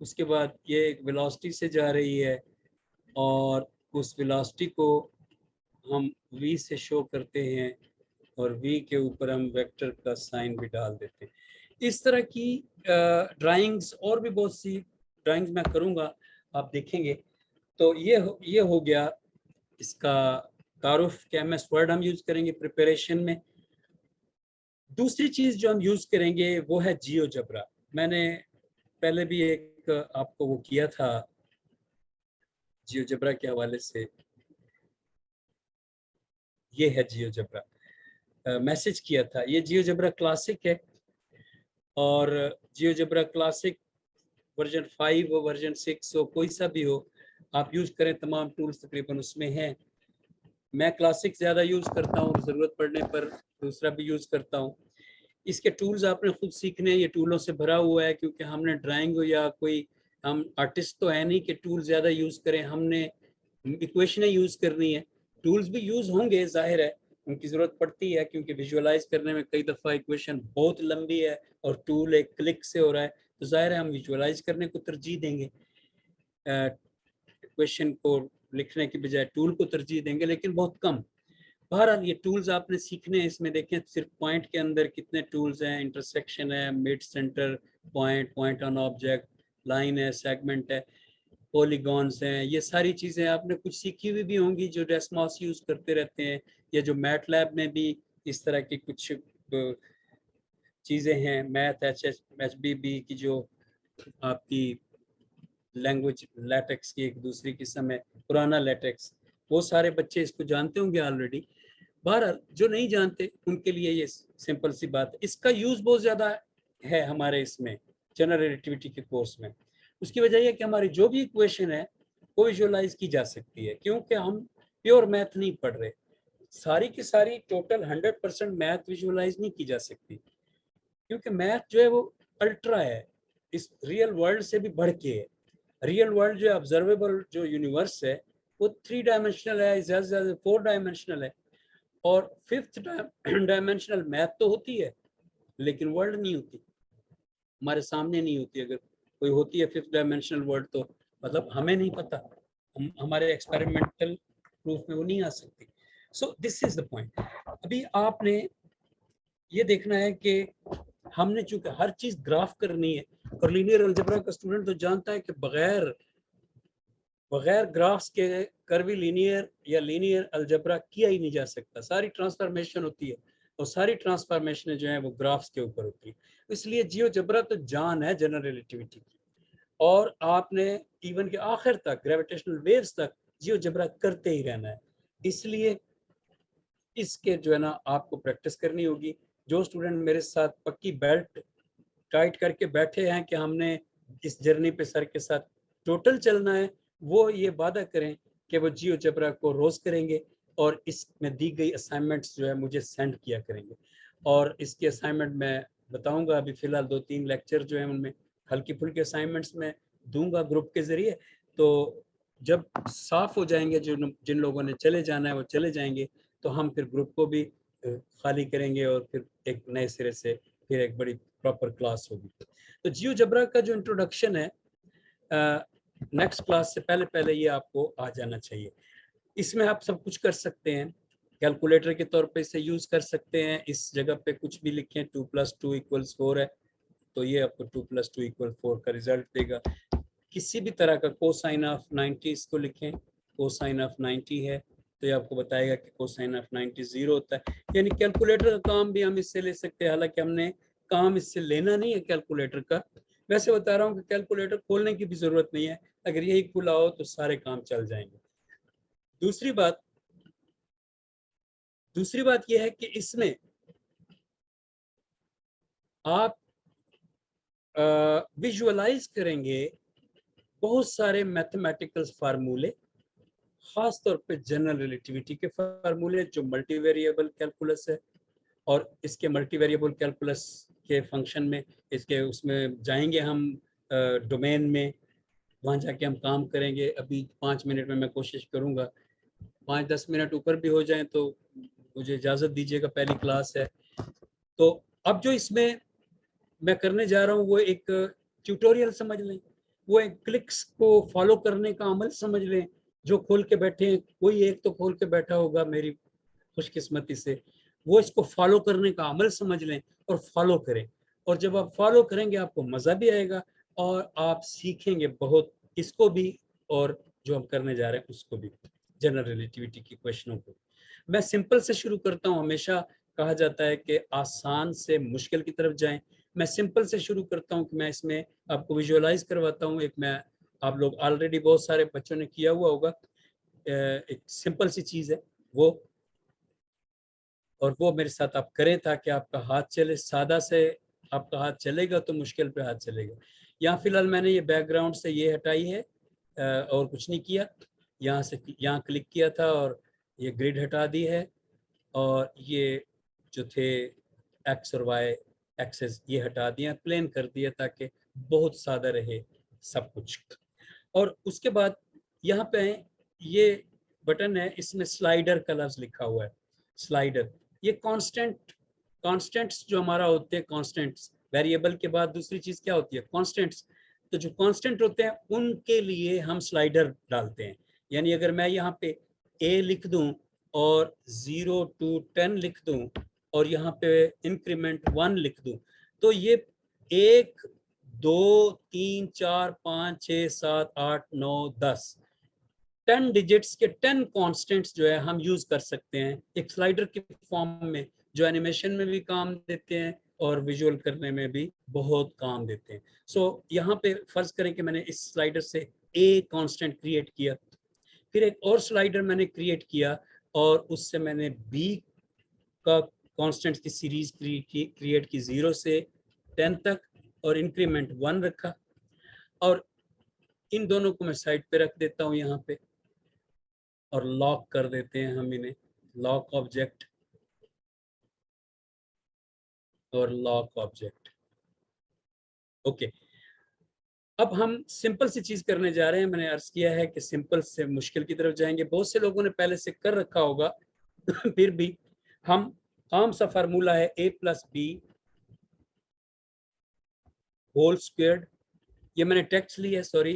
उसके बाद ये एक वेलोसिटी से जा रही है और उस वेलोसिटी को हम v से शो करते हैं और v के ऊपर हम वेक्टर का साइन भी डाल देते हैं। इस तरह की ड्राइंग्स और भी बहुत सी ड्राइंग्स मैं करूँगा, आप देखेंगे। तो ये हो गया इसका तारुफ कि एमएस वर्ड हम यूज़ करेंगे प्रिपरेशन में। दूसरी चीज़ जो हम यूज़ करेंगे वो है जियोजेब्रा। मैंने पहले भी एक आपको वो किया था जियोजेब्रा के हवाले से। ये है जियोजेब्रा, मैसेज किया था। ये जियोजेब्रा क्लासिक है और जियोजेब्रा क्लासिक वर्जन 5 हो वर्जन 6 हो कोई सा भी हो आप यूज़ करें, तमाम टूल्स तकरीबन उसमें हैं। मैं क्लासिक ज़्यादा यूज़ करता हूँ, ज़रूरत पड़ने पर दूसरा भी यूज़ करता हूँ। इसके टूल्स आपने खुद सीखने हैं, ये टूलों से भरा हुआ है क्योंकि हमने ड्राइंग या कोई हम आर्टिस्ट तो है नहीं कि टूल ज़्यादा यूज़ करें, हमने इक्वेशनें यूज़ करनी है। टूल्स भी यूज़ होंगे, जाहिर है उनकी ज़रूरत पड़ती है क्योंकि विजुअलाइज करने में कई दफ़ा इक्वेशन बहुत लंबी है और टूल एक क्लिक से हो रहा है, तो जाहिर है हम विजुअलाइज करने को तरजीह देंगे, इक्वेशन को लिखने की बजाय टूल को तरजीह देंगे, लेकिन बहुत कम। बहरहाल ये टूल्स आपने सीखने हैं। इसमें देखें सिर्फ पॉइंट के अंदर कितने टूल्स हैं, इंटरसेक्शन है, mid centre point, point on object, line है, सेगमेंट है, पॉलीगॉन्स हैं। ये सारी चीज़ें आपने कुछ सीखी हुई भी होंगी जो डेस्मॉस यूज़ करते रहते हैं, या जो मैट लैब में भी इस तरह की कुछ चीज़ें हैं। मैथ HBB की जो आपकी लैंग्वेज लैटेक्स की एक दूसरी किस्म है, पुराना लैटेक्स, वो सारे बच्चे इसको जानते होंगे ऑलरेडी। बहरहाल जो नहीं जानते उनके लिए ये सिंपल सी बात है। इसका यूज़ बहुत ज़्यादा है हमारे इसमें जनरल रिलेटिविटी के कोर्स में। उसकी वजह यह कि हमारी जो भी इक्वेशन है वो विजुअलाइज की जा सकती है क्योंकि हम प्योर मैथ नहीं पढ़ रहे। सारी की सारी टोटल 100% मैथ विजुअलाइज नहीं की जा सकती क्योंकि मैथ जो है वो अल्ट्रा है, इस रियल वर्ल्ड से भी बढ़ के है। रियल वर्ल्ड जो ऑब्जर्वेबल जो यूनिवर्स है वो 3 डायमेंशनल है, ज़्यादा से ज़्यादा 4 डायमेंशनल है और 5th डायमेंशनल मैथ तो होती है लेकिन वर्ल्ड नहीं होती, हमारे सामने नहीं होती। अगर कोई होती है 5th डायमेंशनल वर्ल्ड तो मतलब हमें नहीं पता, हमारे एक्सपेरिमेंटल प्रूफ में वो नहीं आ सकती। So this is the point. अभी आपने ये देखना है कि हमने चूंकि हर चीज ग्राफ करनी है और लीनियर अलजेब्रा का स्टूडेंट तो जानता है कि बगैर ग्राफ्स के कर्वी लीनियर या लीनियर अलजेब्रा किया ही नहीं जा सकता। सारी ट्रांसफॉर्मेशन होती है, और सारी ट्रांसफॉर्मेशन जो है वो ग्राफ्स के ऊपर होती है। इसलिए जियोजेब्रा तो जान है जनरल रिलेटिविटी की, और आपने इवन के आखिर तक ग्रेविटेशनल वेव्स तक जियोजेब्रा करते ही रहना है। इसलिए इसके जो है ना आपको प्रैक्टिस करनी होगी। जो स्टूडेंट मेरे साथ पक्की बेल्ट टाइट करके बैठे हैं कि हमने इस जर्नी पे सर के साथ टोटल चलना है, वो ये वादा करें कि वो जियोजेब्रा को रोज करेंगे और इसमें दी गई असाइनमेंट्स जो है मुझे सेंड किया करेंगे। और इसके असाइनमेंट मैं बताऊंगा, अभी फिलहाल 2-3 लेक्चर जो है उनमें हल्की फुल्की असाइनमेंट्स में दूंगा ग्रुप के जरिए। तो जब साफ हो जाएंगे, जो जिन लोगों ने चले जाना है वो चले जाएंगे, तो हम फिर ग्रुप को भी खाली करेंगे और फिर एक नए सिरे से फिर एक बड़ी प्रॉपर क्लास होगी। तो जियोजेब्रा का जो इंट्रोडक्शन है नेक्स्ट क्लास से पहले पहले ये आपको आ जाना चाहिए। इसमें आप सब कुछ कर सकते हैं, कैलकुलेटर के तौर पे इसे यूज कर सकते हैं। इस जगह पे कुछ भी लिखें, 2 + 2 = 4 है, तो ये आपको 2 + 2 = 4 का रिजल्ट देगा। किसी भी तरह का कोसाइन ऑफ 90 इसको लिखें, कोसाइन ऑफ 90 है तो ये आपको बताएगा कि कोसाइन ऑफ 90 0 होता है। यानी कैलकुलेटर का काम भी हम इससे ले सकते हैं, हालांकि हमने काम इससे लेना नहीं है कैलकुलेटर का। वैसे बता रहा हूँ कि कैलकुलेटर खोलने की भी जरूरत नहीं है, अगर यही खुला हो तो सारे काम चल जाएंगे। दूसरी बात यह है कि इसमें आप विजुअलाइज करेंगे बहुत सारे मैथमेटिकल फार्मूले, खास तौर पे जनरल रिलेटिविटी के फार्मूले जो मल्टी वेरिएबल कैलकुलस है, और इसके मल्टी वेरिएबल कैलकुलस के फंक्शन में इसके उसमें जाएंगे हम डोमेन में, वहाँ जाके हम काम करेंगे। अभी 5 मिनट में मैं कोशिश करूँगा, 5-10 मिनट ऊपर भी हो जाए तो मुझे इजाज़त दीजिएगा, पहली क्लास है। तो अब जो इसमें मैं करने जा रहा हूँ वो एक ट्यूटोरियल समझ लें, वो एक क्लिक्स को फॉलो करने का अमल समझ लें। जो खोल के बैठे हैं, कोई एक तो खोल के बैठा होगा मेरी खुशकिस्मती से, वो इसको फॉलो करने का अमल समझ लें और फॉलो करें। और जब आप फॉलो करेंगे आपको मज़ा भी आएगा और आप सीखेंगे बहुत इसको भी, और जो हम करने जा रहे हैं उसको भी, जनरल रिलेटिविटी की क्वेश्चनों को। मैं सिंपल से शुरू करता हूँ। हमेशा कहा जाता है कि आसान से मुश्किल की तरफ जाएं। मैं सिंपल से शुरू करता हूँ कि मैं इसमें आपको विजुअलाइज करवाता हूँ। एक मैं, आप लोग ऑलरेडी बहुत सारे बच्चों ने किया हुआ होगा, एक सिंपल सी चीज़ है वो, और वो मेरे साथ आप करें ताकि आपका हाथ चले। सादा से आपका हाथ चलेगा तो मुश्किल पे हाथ चलेगा। यहाँ फिलहाल मैंने ये बैकग्राउंड से ये हटाई है और कुछ नहीं किया। यहाँ से यहाँ क्लिक किया था और ये ग्रिड हटा दी है, और ये जो थे एक्स और वाई एक्सेस ये हटा दिया, प्लेन कर दिया ताकि बहुत सादा रहे सब कुछ। और उसके बाद यहाँ पे ये बटन है, इसमें स्लाइडर का लफ्ज लिखा हुआ है। स्लाइडर ये कांस्टेंट्स जो हमारा होते हैं, कांस्टेंट्स वेरिएबल के बाद दूसरी चीज क्या होती है, कांस्टेंट्स। तो जो कांस्टेंट होते हैं उनके लिए हम स्लाइडर डालते हैं। यानी अगर मैं यहाँ पे a लिख दूं और 0 to 10 लिख दूं और यहाँ पे इंक्रीमेंट 1 लिख दूं, तो ये 1 2 3 4 5 6 7 8 9 10 10 डिजिट्स के 10 कॉन्स्टेंट्स जो है हम यूज कर सकते हैं एक स्लाइडर के फॉर्म में, जो एनिमेशन में भी काम देते हैं और विजुअल करने में भी बहुत काम देते हैं। सो यहाँ पे फर्ज करें कि मैंने इस स्लाइडर से ए कांस्टेंट क्रिएट किया, फिर एक और स्लाइडर मैंने क्रिएट किया और उससे मैंने बी का कांस्टेंट्स की सीरीज क्रिएट की 0 से 10 तक और इंक्रीमेंट 1 रखा, और इन दोनों को मैं साइड पे रख देता हूँ यहाँ पे, और लॉक कर देते हैं हम इन्हें, लॉक ऑब्जेक्ट और लॉक ऑब्जेक्ट। ओके, अब हम सिंपल सी चीज करने जा रहे हैं। मैंने अर्ज किया है कि सिंपल से मुश्किल की तरफ जाएंगे, बहुत से लोगों ने पहले से कर रखा होगा फिर भी हम आम सा फार्मूला है a+b होल स्क्वायर्ड। ये मैंने टेक्स्ट ली है, सॉरी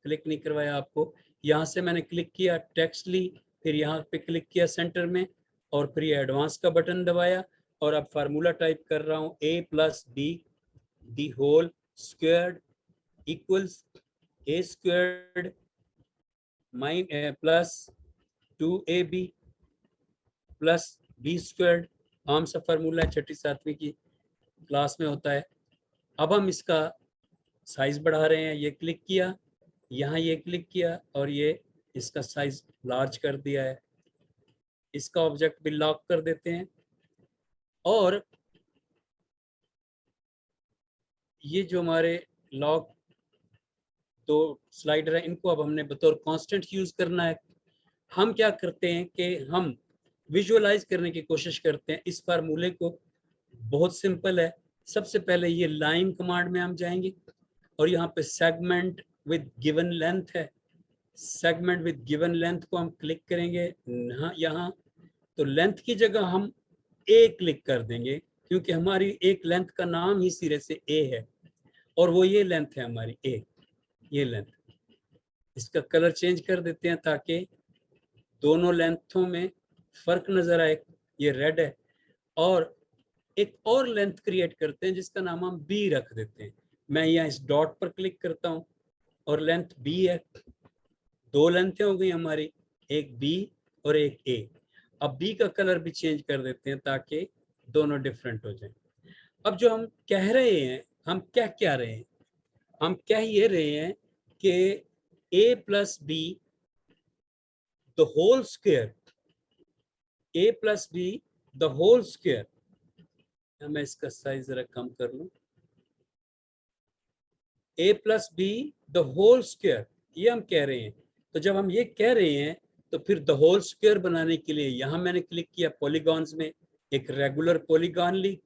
क्लिक नहीं करवाया आपको। यहाँ से मैंने क्लिक किया, टेक्स्ट ली, फिर यहाँ पे क्लिक किया सेंटर में, और फिर ये एडवांस का बटन दबाया, और अब फार्मूला टाइप कर रहा हूँ a+b the whole squared equals a squared plus 2ab plus b squared आम सा फार्मूला है, छठी सातवीं की क्लास में होता है। अब हम इसका साइज बढ़ा रहे हैं, ये क्लिक किया, यहाँ ये क्लिक किया और ये इसका साइज लार्ज कर दिया है। इसका ऑब्जेक्ट भी लॉक कर देते हैं और ये जो हमारे लॉक दो स्लाइडर है इनको अब हमने बतौर कांस्टेंट यूज करना है। हम क्या करते हैं कि हम विजुअलाइज करने की कोशिश करते हैं इस फार्मूले को। बहुत सिंपल है। सबसे पहले ये लाइन कमांड में हम जाएंगे और यहाँ पे सेगमेंट विद गिवन लेंथ है, सेगमेंट विद गिवन लेंथ को हम क्लिक करेंगे यहाँ। तो लेंथ की जगह हम ए क्लिक कर देंगे क्योंकि हमारी एक लेंथ का नाम ही सिरे से ए है और वो ये लेंथ है हमारी ए, ये लेंथ। इसका कलर चेंज कर देते हैं ताकि दोनों लेंथों में फर्क नजर आए। ये रेड है और एक और लेंथ क्रिएट करते हैं जिसका नाम हम बी रख देते हैं। मैं यहाँ इस डॉट पर क्लिक करता हूँ और लेंथ बी है। दो लेंथें हो गई हमारी, एक बी और एक ए। अब बी का कलर भी चेंज कर देते हैं ताकि दोनों डिफरेंट हो जाए। अब जो हम कह रहे हैं, हम क्या रहे हैं, हम कह ये रहे हैं कि a plus B the whole square, a plus B the whole square. मैं इसका साइज जरा कम कर लूं। a plus B the whole square, ये हम कह रहे हैं। तो जब हम ये कह रहे हैं तो फिर द होल स्क्वायर बनाने के लिए यहां मैंने क्लिक किया पॉलीगॉन्स में, एक रेगुलर पॉलीगॉन ली,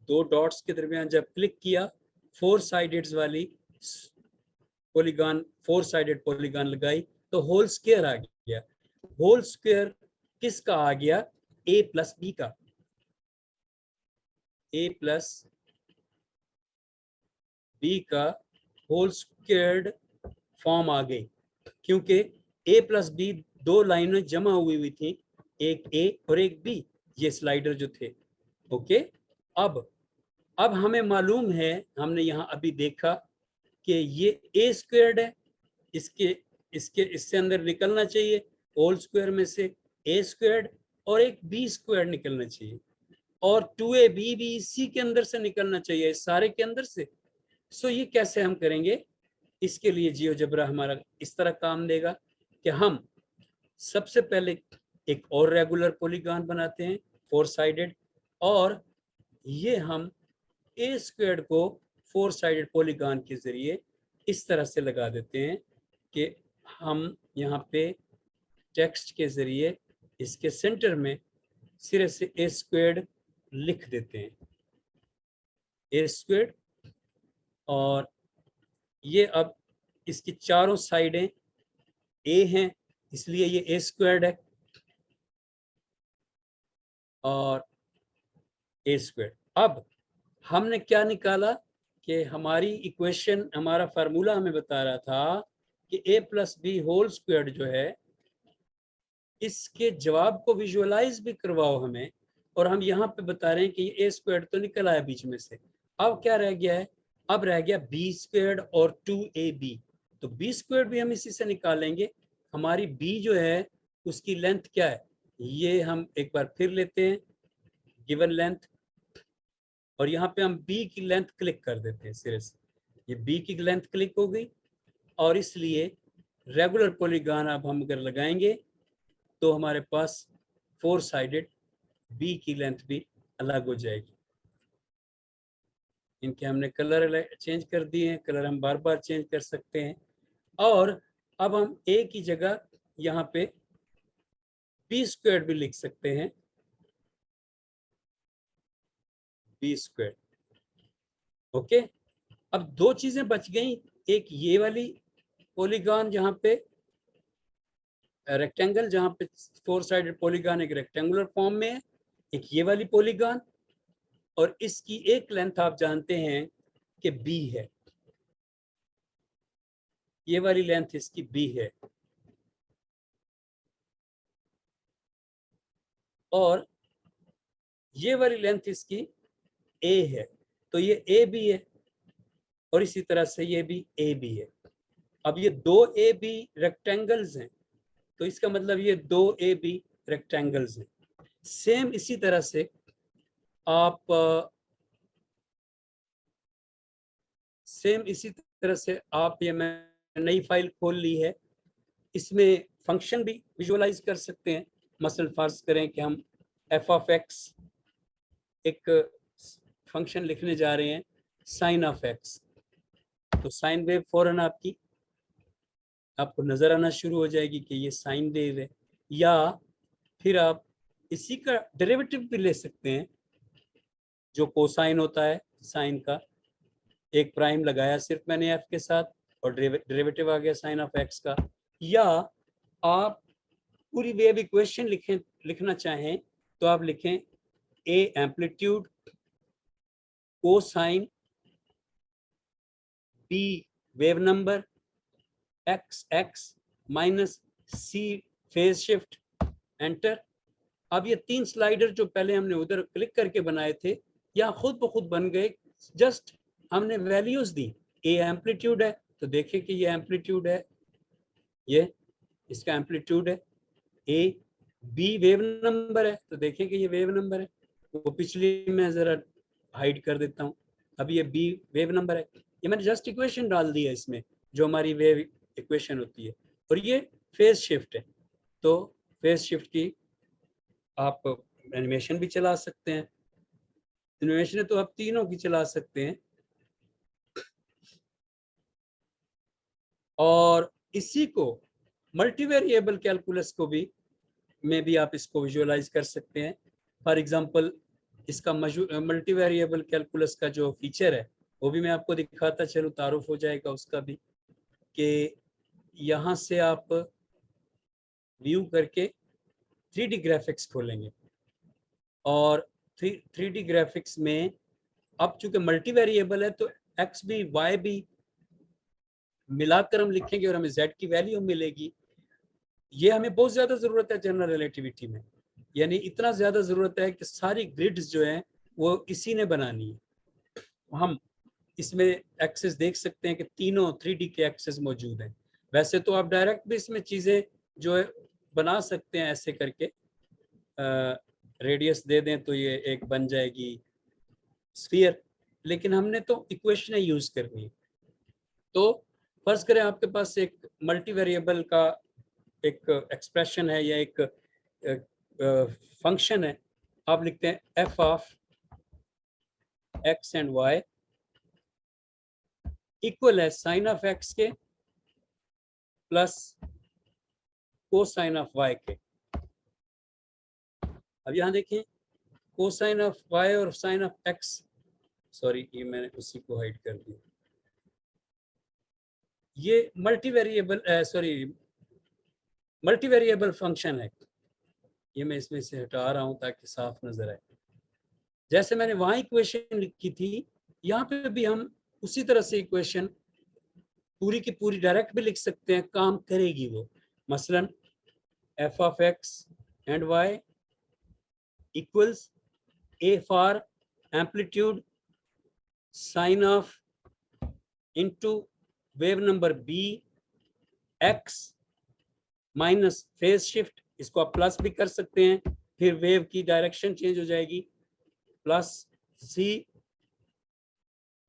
दो डॉट्स के दरमियान जब क्लिक किया, फोर साइडेड वाली पॉलीगॉन, फोर साइडेड पॉलीगॉन लगाई तो होल स्क्वायर आ गया। होल स्क्वायर किसका आ गया? a प्लस बी का, a प्लस बी का होल स्क्वायर्ड फॉर्म आ गई क्योंकि a प्लस बी दो लाइनें जमा हुई थी, एक a और एक b, ये स्लाइडर जो थे। ओके, अब हमें मालूम है, हमने यहाँ अभी देखा कि ये a स्क्वायर्ड है, इससे अंदर निकलना चाहिए होल स्क्वायर में से a स्क्वायर्ड और एक b स्क्वायर्ड निकलना चाहिए और 2ab भी इसी के अंदर से निकलना चाहिए, सारे के अंदर से। सो ये कैसे हम करेंगे? इसके लिए जियोजेब्रा हमारा इस तरह काम देगा कि हम सबसे पहले एक और रेगुलर पॉलीगॉन बनाते हैं फोर साइडेड, और ये हम ए स्क्वायर्ड को फोर साइडेड पॉलीगॉन के जरिए इस तरह से लगा देते हैं कि हम यहाँ पे टेक्स्ट के जरिए इसके सेंटर में सिरे से ए स्क्वायर्ड लिख देते हैं, ए स्क्वायर्ड। और ये अब इसकी चारों साइडें ए हैं इसलिए ये ए स्क्वायर्ड है और ए स्क्वायर्ड। अब हमने क्या निकाला कि हमारी इक्वेशन, हमारा फार्मूला हमें बता रहा था कि a plus B whole squared जो है, इसके जवाब को विजुअलाइज भी करवाओ हमें, और हम यहाँ पे बता रहे हैं कि ये a स्क्वायर्ड तो निकल आया बीच में से। अब क्या रह गया है? अब रह गया b स्क्वायर्ड और 2ab। तो b स्क्वायर्ड भी हम इसी से निकालेंगे। हमारी b जो है उसकी लेंथ क्या है, ये हम एक बार फिर लेते हैं, गिवन लेंथ, और यहाँ पे हम b की लेंथ क्लिक कर देते हैं सिरे से। ये b की लेंथ क्लिक हो गई और इसलिए रेगुलर पॉलीगॉन अब हम अगर लगाएंगे तो हमारे पास फोर साइडेड b की लेंथ भी अलग हो जाएगी। इनके हमने कलर चेंज कर दिए हैं, कलर हम बार बार चेंज कर सकते हैं। और अब हम a की जगह यहाँ पे b स्क्वायर भी लिख सकते हैं, b स्क्वायर। ओके, अब दो चीजें बच गई, एक ये वाली पॉलीगॉन जहाँ पे रेक्टेंगल, जहाँ पे फोर साइडेड पॉलीगॉन एक रेक्टेंगुलर फॉर्म में है, एक ये वाली पॉलीगॉन, और इसकी एक लेंथ आप जानते हैं कि b है, ये वाली लेंथ इसकी b है, और ये वाली लेंथ इसकी a है। तो ये a भी है और इसी तरह से ये भी a भी है। अब ये दो a b रेक्टेंगल्स हैं तो इसका मतलब ये दो a b रेक्टेंगल्स हैं। सेम इसी तरह से आप ये मैं नई फाइल खोल ली है, इसमें फंक्शन भी विजुअलाइज कर सकते हैं। मसलन फर्ज करें कि हम एफ ऑफ एक्स एक फंक्शन लिखने जा रहे हैं साइन ऑफ एक्स, तो साइन वेव फौरन आपको नजर आना शुरू हो जाएगी कि ये साइन वेव है। या फिर आप इसी का डेरिवेटिव भी ले सकते हैं, जो कोसाइन होता है साइन का, एक प्राइम लगाया सिर्फ मैंने एफ के साथ और डेरिवेटिव आ गया साइन ऑफ एक्स का। या आप पूरी वेव इक्वेशन लिखना चाहें तो आप लिखें a amplitude cosine b wave number x x minus c phase shift, enter. अब ये 3 स्लाइडर जो पहले हमने उधर क्लिक करके बनाए थे, या खुद ब खुद बन गए, जस्ट हमने वैल्यूज दी। ए एम्पलीट्यूड है तो देखिए कि ये एम्पलीट्यूड है, ये इसका एम्पलीट्यूड है। ए बी वेव नंबर है तो देखिए कि ये वेव नंबर है। वो पिछली मैं जरा हाइड कर देता हूँ। अब ये बी वेव नंबर है, ये मैंने जस्ट इक्वेशन डाल दी है इसमें, जो हमारी वेव इक्वेशन होती है। और ये फेज शिफ्ट है, तो फेज शिफ्ट की आप एनिमेशन भी चला सकते हैं। एनिमेशन तो आप तीनों की चला सकते हैं। और इसी को मल्टीवेरिएबल कैलकुलस को भी में भी आप इसको विजुअलाइज कर सकते हैं। फॉर एग्जांपल इसका मल्टीवेरिएबल कैलकुलस का जो फीचर है वो भी मैं आपको दिखाता चलूँ, तारुफ हो जाएगा उसका भी, कि यहाँ से आप व्यू करके 3D ग्राफिक्स खोलेंगे और 3D ग्राफिक्स में अब चूंकि मल्टी वेरिएबल है तो एक्स भी वाई भी मिलाकर हम लिखेंगे और हमें जेड की वैल्यू मिलेगी। ये हमें बहुत ज्यादा जरूरत है जनरल रिलेटिविटी में, यानी इतना ज्यादा जरूरत है कि सारी ग्रिड्स जो हैं वो इसी ने बनानी है। हम इसमें एक्सेस देख सकते हैं कि तीनों 3D के एक्सेस मौजूद हैं। वैसे तो आप डायरेक्ट भी इसमें चीजें जो है बना सकते हैं, ऐसे करके रेडियस दे दें तो ये एक बन जाएगी स्फीयर, लेकिन हमने तो इक्वेशन यूज करनी है। तो फर्ज करें आपके पास एक मल्टी वेरिएबल का एक एक्सप्रेशन है या एक फंक्शन है। आप लिखते हैं F of x and Y equal है साइन ऑफ एक्स के प्लस कोसाइन ऑफ वाई के। अब यहां देखिए कोसाइन ऑफ वाई और साइन ऑफ एक्स, सॉरी ये मैंने उसी को हाइड कर दिया। ये मल्टीवेरिएबल फंक्शन है, ये मैं इसमें से हटा रहा हूं ताकि साफ नजर आए। जैसे मैंने वहां इक्वेशन लिखी थी, यहाँ पे भी हम उसी तरह से इक्वेशन पूरी की पूरी डायरेक्ट भी लिख सकते हैं, काम करेगी वो। मसलन F of x and Y equals A for amplitude sine of into wave number B X minus phase shift, इसको आप प्लस भी कर सकते हैं, फिर वेव की डायरेक्शन चेंज हो जाएगी, प्लस सी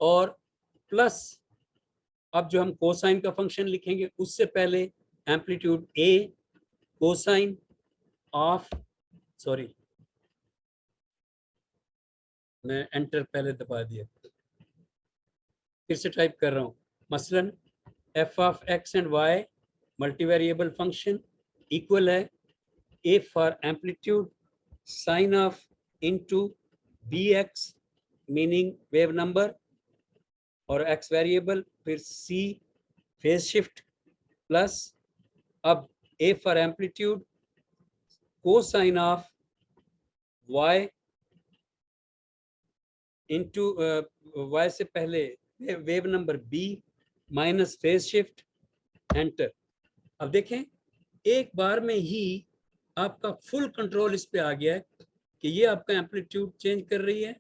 और प्लस अब जो हम कोसाइन का फंक्शन लिखेंगे उससे पहले amplitude A cosine of, sorry मैं एंटर पहले दबा दिया, फिर से टाइप कर रहा हूं। मसलन F of x and y multivariable function equal है a for amplitude sine of into b x meaning wave number और एक्स वेरिएबल, फिर सी फेज शिफ्ट प्लस अब a for amplitude cosine of y into y से पहले wave number b minus phase shift, enter. अब देखें एक बार में ही आपका फुल कंट्रोल इस पे आ गया है कि ये आपका एम्पलीट्यूड चेंज कर रही है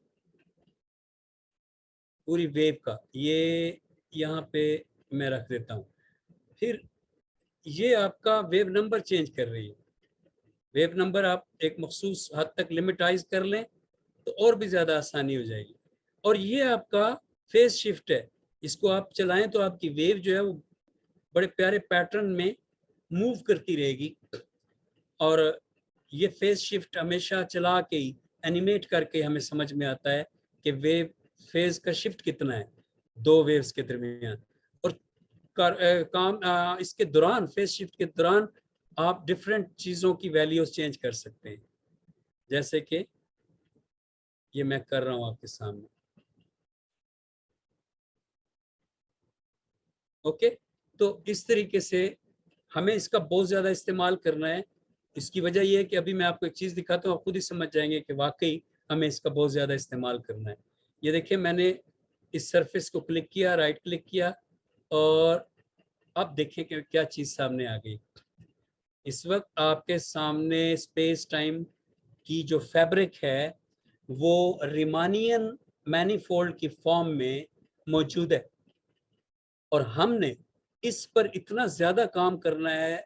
पूरी वेव का। ये यहाँ पे मैं रख देता हूँ। फिर ये आपका वेव नंबर चेंज कर रही है, वेव नंबर आप एक मखसूस हद तक लिमिटाइज कर लें तो और भी ज़्यादा आसानी हो जाएगी। और ये आपका फेज शिफ्ट है, इसको आप चलाएं तो आपकी वेव जो है वो बड़े प्यारे पैटर्न में मूव करती रहेगी। और ये फेज शिफ्ट हमेशा चला के ही एनिमेट करके हमें समझ में आता है कि वेव फेज का शिफ्ट कितना है दो वेव्स के दरमियान। और इसके दौरान, फेज शिफ्ट के दौरान आप डिफरेंट चीज़ों की वैल्यूज चेंज कर सकते हैं, जैसे कि ये मैं कर रहा हूँ आपके सामने। ओके, तो इस तरीके से हमें इसका बहुत ज़्यादा इस्तेमाल करना है। इसकी वजह यह है कि अभी मैं आपको एक चीज़ दिखाता हूँ, आप खुद ही समझ जाएंगे कि वाकई हमें इसका बहुत ज़्यादा इस्तेमाल करना है। ये देखिए, मैंने इस सरफेस को क्लिक किया, राइट क्लिक किया, और अब देखें कि क्या चीज़ सामने आ गई। इस वक्त आपके सामने स्पेस टाइम की जो फैब्रिक है वो रिमानियन मैनीफोल्ड की फॉर्म में मौजूद है। और हमने इस पर इतना ज़्यादा काम करना है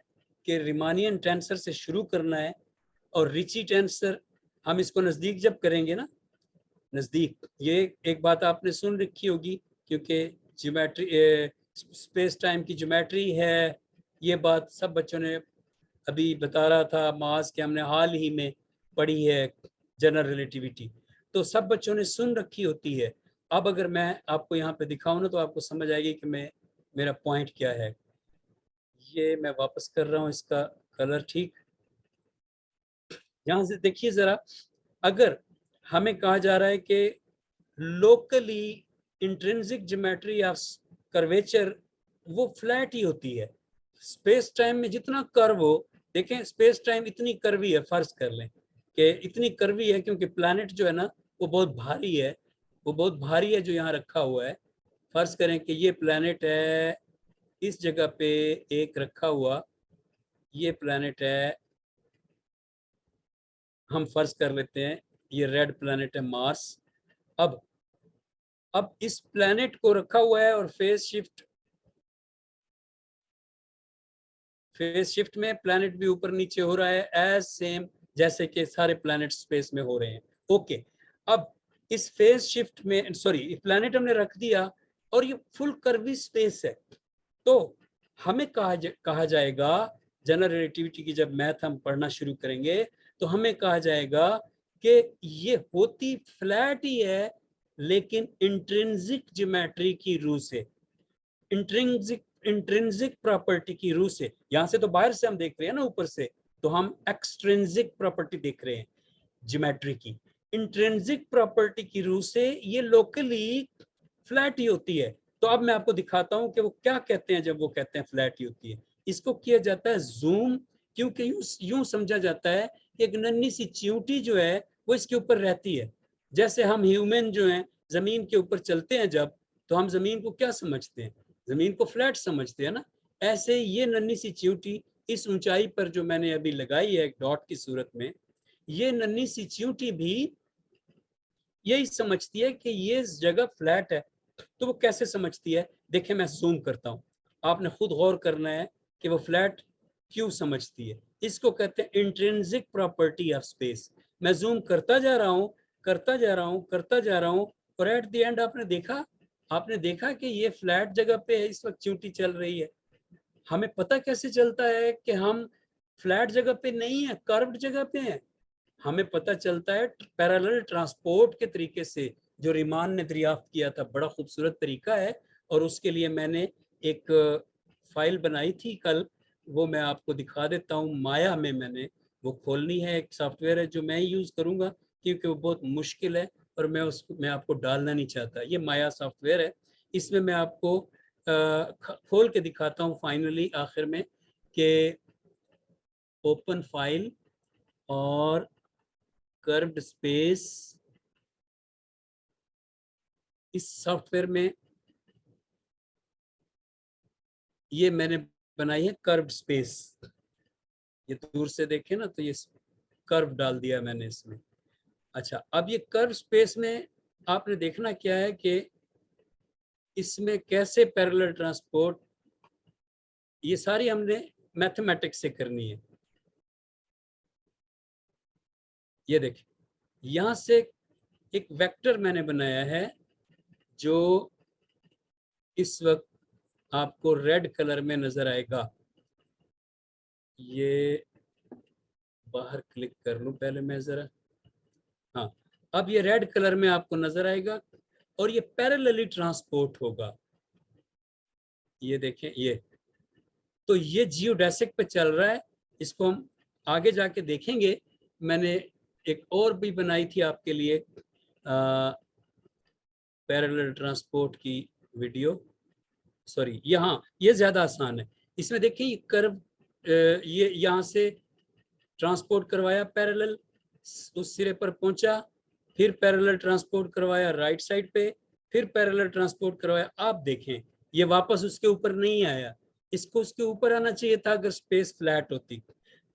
कि रिमानियन टेंसर से शुरू करना है, और रिची टेंसर हम इसको नज़दीक जब करेंगे ना, नज़दीक, ये एक बात आपने सुन रखी होगी क्योंकि ज्योमेट्री, स्पेस टाइम की ज्योमेट्री है, ये बात सब बच्चों ने अभी बता रहा था मास कि हमने हाल ही में पढ़ी है जनरल रिलेटिविटी, तो सब बच्चों ने सुन रखी होती है। अब अगर मैं आपको यहाँ पे दिखाऊं ना तो आपको समझ आएगी कि मेरा पॉइंट क्या है। ये मैं वापस कर रहा हूँ इसका कलर, ठीक। यहाँ से देखिए ज़रा, अगर हमें कहा जा रहा है कि locally intrinsic geometry of curvature वो फ्लैट ही होती है। स्पेस टाइम में जितना कर्व हो, देखें स्पेस टाइम इतनी कर्वी है, फर्ज कर लें कि इतनी कर्वी है क्योंकि प्लैनेट जो है ना वो बहुत भारी है, वो बहुत भारी है जो यहाँ रखा हुआ है। फर्ज करें कि ये प्लैनेट है, इस जगह पे एक रखा हुआ ये प्लैनेट है, हम फर्ज कर लेते हैं ये रेड प्लैनेट है मार्स। अब इस प्लैनेट को रखा हुआ है और फेज शिफ्ट में प्लैनेट भी ऊपर नीचे हो रहा है एज सेम जैसे कि सारे प्लैनेट स्पेस में हो रहे हैं। ओके, अब इस फेज शिफ्ट में, सॉरी, प्लैनेट हमने रख दिया और ये फुल कर्वी स्पेस है, तो हमें कहा जाएगा, जनरल रिलेटिविटी की जब मैथ हम पढ़ना शुरू करेंगे तो हमें कहा जाएगा कि ये होती फ्लैट ही है लेकिन इंट्रिंसिक ज्योमेट्री की रूह से, इंट्रिंसिक प्रॉपर्टी की रूह से। यहां से तो बाहर से हम देख रहे हैं ना, ऊपर से, तो हम एक्सट्रिंसिक प्रॉपर्टी देख रहे हैं ज्योमेट्री की। इंट्रिंसिक प्रॉपर्टी की रूह से ये लोकली फ्लैट ही होती है। तो अब मैं आपको दिखाता हूं कि वो क्या कहते हैं जब वो कहते हैं फ्लैट ही होती है। इसको किया जाता है जूम, क्योंकि यूं समझा जाता है कि एक नन्ही सी चींटी जो है वो इसके ऊपर रहती है। जैसे हम ह्यूमन जो हैं जमीन के ऊपर चलते हैं जब, तो हम जमीन को क्या समझते हैं, जमीन को फ्लैट समझते हैं ना। ऐसे ये नन्ही सी चींटी इस ऊंचाई पर जो मैंने अभी लगाई है एक डॉट की सूरत में, ये नन्ही सी चींटी भी यही समझती है कि ये जगह फ्लैट है। तो वो कैसे समझती है, देखिए मैं जूम करता हूँ, आपने खुद गौर करना है कि वो फ्लैट क्यों समझती है। इसको कहते हैं इंट्रिंसिक प्रॉपर्टी ऑफ स्पेस। मैं जूम करता जा रहा हूँ, करता जा रहा हूँ, करता जा रहा हूँ, और एट द एंड आपने देखा कि ये फ्लैट जगह पे है, इस वक्त चींटी चल रही है। हमें पता कैसे चलता है कि हम फ्लैट जगह पे नहीं है, कर्व्ड जगह पे हैं? हमें पता चलता है पैरेलल ट्रांसपोर्ट के तरीके से, जो रिमान ने दरियाफ्त किया था, बड़ा खूबसूरत तरीका है। और उसके लिए मैंने एक फाइल बनाई थी कल, वो मैं आपको दिखा देता हूँ। माया में मैंने वो खोलनी है, एक सॉफ्टवेयर है जो मैं यूज़ करूँगा क्योंकि वो बहुत मुश्किल है और मैं आपको डालना नहीं चाहता। ये माया सॉफ्टवेयर है, इसमें मैं आपको खोल के दिखाता हूँ फाइनली आखिर में कि ओपन फाइल और कर्व्ड स्पेस, इस सॉफ्टवेयर में ये मैंने बनाई है कर्व्ड स्पेस। ये दूर से देखें ना तो ये कर्व डाल दिया मैंने इसमें। अच्छा, अब ये कर्व स्पेस में आपने देखना क्या है कि इसमें कैसे पैरेलल ट्रांसपोर्ट, ये सारी हमने मैथमेटिक्स से करनी है। ये देखिए, यहाँ से एक वेक्टर मैंने बनाया है जो इस वक्त आपको रेड कलर में नजर आएगा। ये बाहर क्लिक कर लूं पहले मैं जरा, हाँ, अब ये रेड कलर में आपको नजर आएगा और ये पैरेलली ट्रांसपोर्ट होगा। ये देखें, ये तो ये जियोडेसिक पे चल रहा है, इसको हम आगे जाके देखेंगे। मैंने एक और भी बनाई थी आपके लिए पैरेलल ट्रांसपोर्ट की वीडियो, सॉरी, यहाँ ये ज्यादा आसान है। इसमें देखिए ये कर्व, ये यहाँ से ट्रांसपोर्ट करवाया पैरेलल, उस सिरे पर पहुंचा, फिर पैरेलल ट्रांसपोर्ट करवाया राइट साइड पे, फिर पैरेलल ट्रांसपोर्ट करवाया। आप देखें ये वापस उसके ऊपर नहीं आया, इसको उसके ऊपर आना चाहिए था अगर स्पेस फ्लैट होती।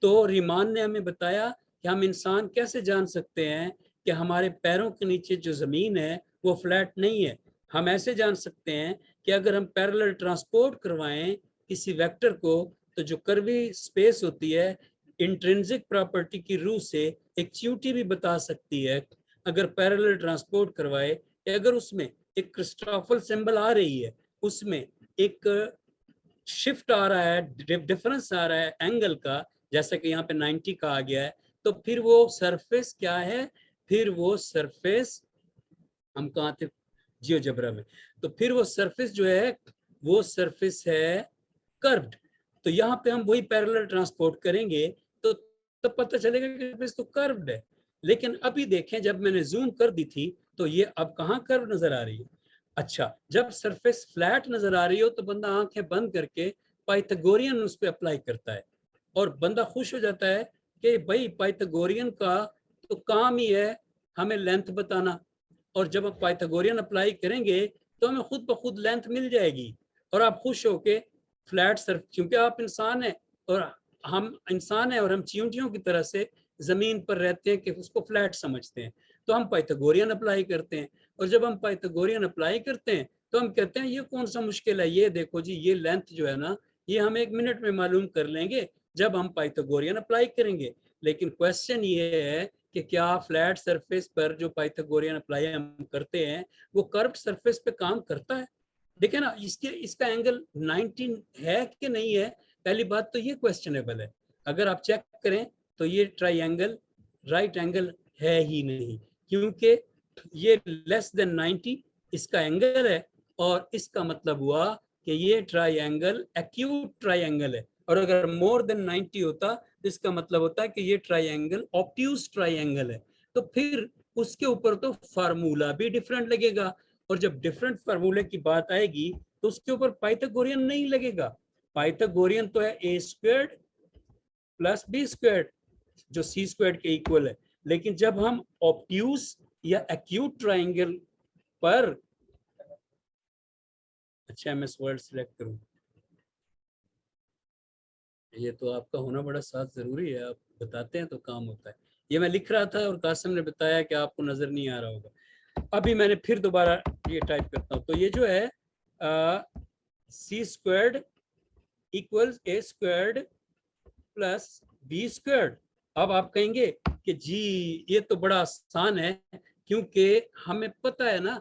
तो रीमान ने हमें बताया कि हम इंसान कैसे जान सकते हैं कि हमारे पैरों के नीचे जो जमीन है वो फ्लैट नहीं है। हम ऐसे जान सकते हैं कि अगर हम पैरेलल ट्रांसपोर्ट करवाएं किसी वेक्टर को, तो जो कर्वी स्पेस होती है इंट्रिंसिक प्रॉपर्टी की रूह से एक चींटी भी बता सकती है अगर पैरेलल ट्रांसपोर्ट करवाए, अगर उसमें एक क्रिस्टोफल सिंबल आ रही है, उसमें एक शिफ्ट आ रहा है, डिफरेंस आ रहा है एंगल का, जैसे कि यहाँ पे 90 का आ गया है, तो फिर वो सरफेस क्या है, फिर वो सरफेस, हम कहाँ थे, जियोजेब्रा में, तो फिर वो सरफेस जो है वो सरफेस है कर्व्ड। तो यहाँ पे हम वही पैरेलल ट्रांसपोर्ट करेंगे तो तब पता चलेगा कि सरफेस तो कर्व्ड है। लेकिन अभी देखें जब मैंने जूम कर दी थी तो ये अब कहाँ कर्व नजर आ रही है। अच्छा, जब सरफेस फ्लैट नजर आ रही हो तो बंदा आंखें बंद करके पाइथागोरियन उस पर अप्लाई करता है और बंदा खुश हो जाता है कि भाई पाइथागोरियन का तो काम ही है हमें लेंथ बताना, और जब हम पाइथागोरियन अप्लाई करेंगे तो हमें खुद ब खुद लेंथ मिल जाएगी और आप खुश होके फ्लैट सर्फ, क्योंकि आप इंसान हैं और हम चींटियों की तरह से जमीन पर रहते हैं कि उसको फ्लैट समझते हैं, तो हम पाइथागोरियन अप्लाई करते हैं। और जब हम पाइथागोरियन अप्लाई करते हैं तो हम कहते हैं ये कौन सा मुश्किल है, ये देखो जी ये लेंथ जो है ना ये हम 1 मिनट में मालूम कर लेंगे जब हम पाइथागोरियन अप्लाई करेंगे। लेकिन क्वेश्चन ये है कि क्या फ्लैट सरफेस पर जो पाइथागोरियन अप्लाई हम करते हैं वो कर्व्ड सरफेस पे काम करता है। देखिए ना, इसका एंगल 19 है कि नहीं है, पहली बात तो ये क्वेश्चनेबल है। अगर आप चेक करें तो ये ट्राइंगल राइट एंगल है ही नहीं, क्योंकि ये लेस देन 90 इसका एंगल है और इसका मतलब हुआ कि ये ट्राइंगल एक्यूट ट्राइंगल है, और अगर मोर देन 90 होता तो इसका मतलब होता है कि ये ट्राइंगल ऑब्ट्यूज ट्राइंगल है। तो फिर उसके ऊपर तो फार्मूला भी डिफरेंट लगेगा, और जब डिफरेंट फार्मूले की बात आएगी तो उसके ऊपर पाइथागोरियन नहीं लगेगा। पाइथागोरियन तो है a squared plus b squared जो सी स्क्वायर्ड के इक्वल है। लेकिन जब हम ऑब्ट्यूज या एक्यूट ट्राइंगल पर, अच्छा मैं वर्ड सिलेक्ट करूं, ये तो आपका होना बड़ा साथ जरूरी है, आप बताते हैं तो काम होता है। ये मैं लिख रहा था और कासिम ने बताया कि आपको नजर नहीं आ रहा होगा। अभी मैंने फिर दोबारा ये टाइप करता हूँ, तो ये जो है सी squared equals a squared plus b squared. अब आप कहेंगे कि जी ये तो बड़ा आसान है, क्योंकि हमें पता है ना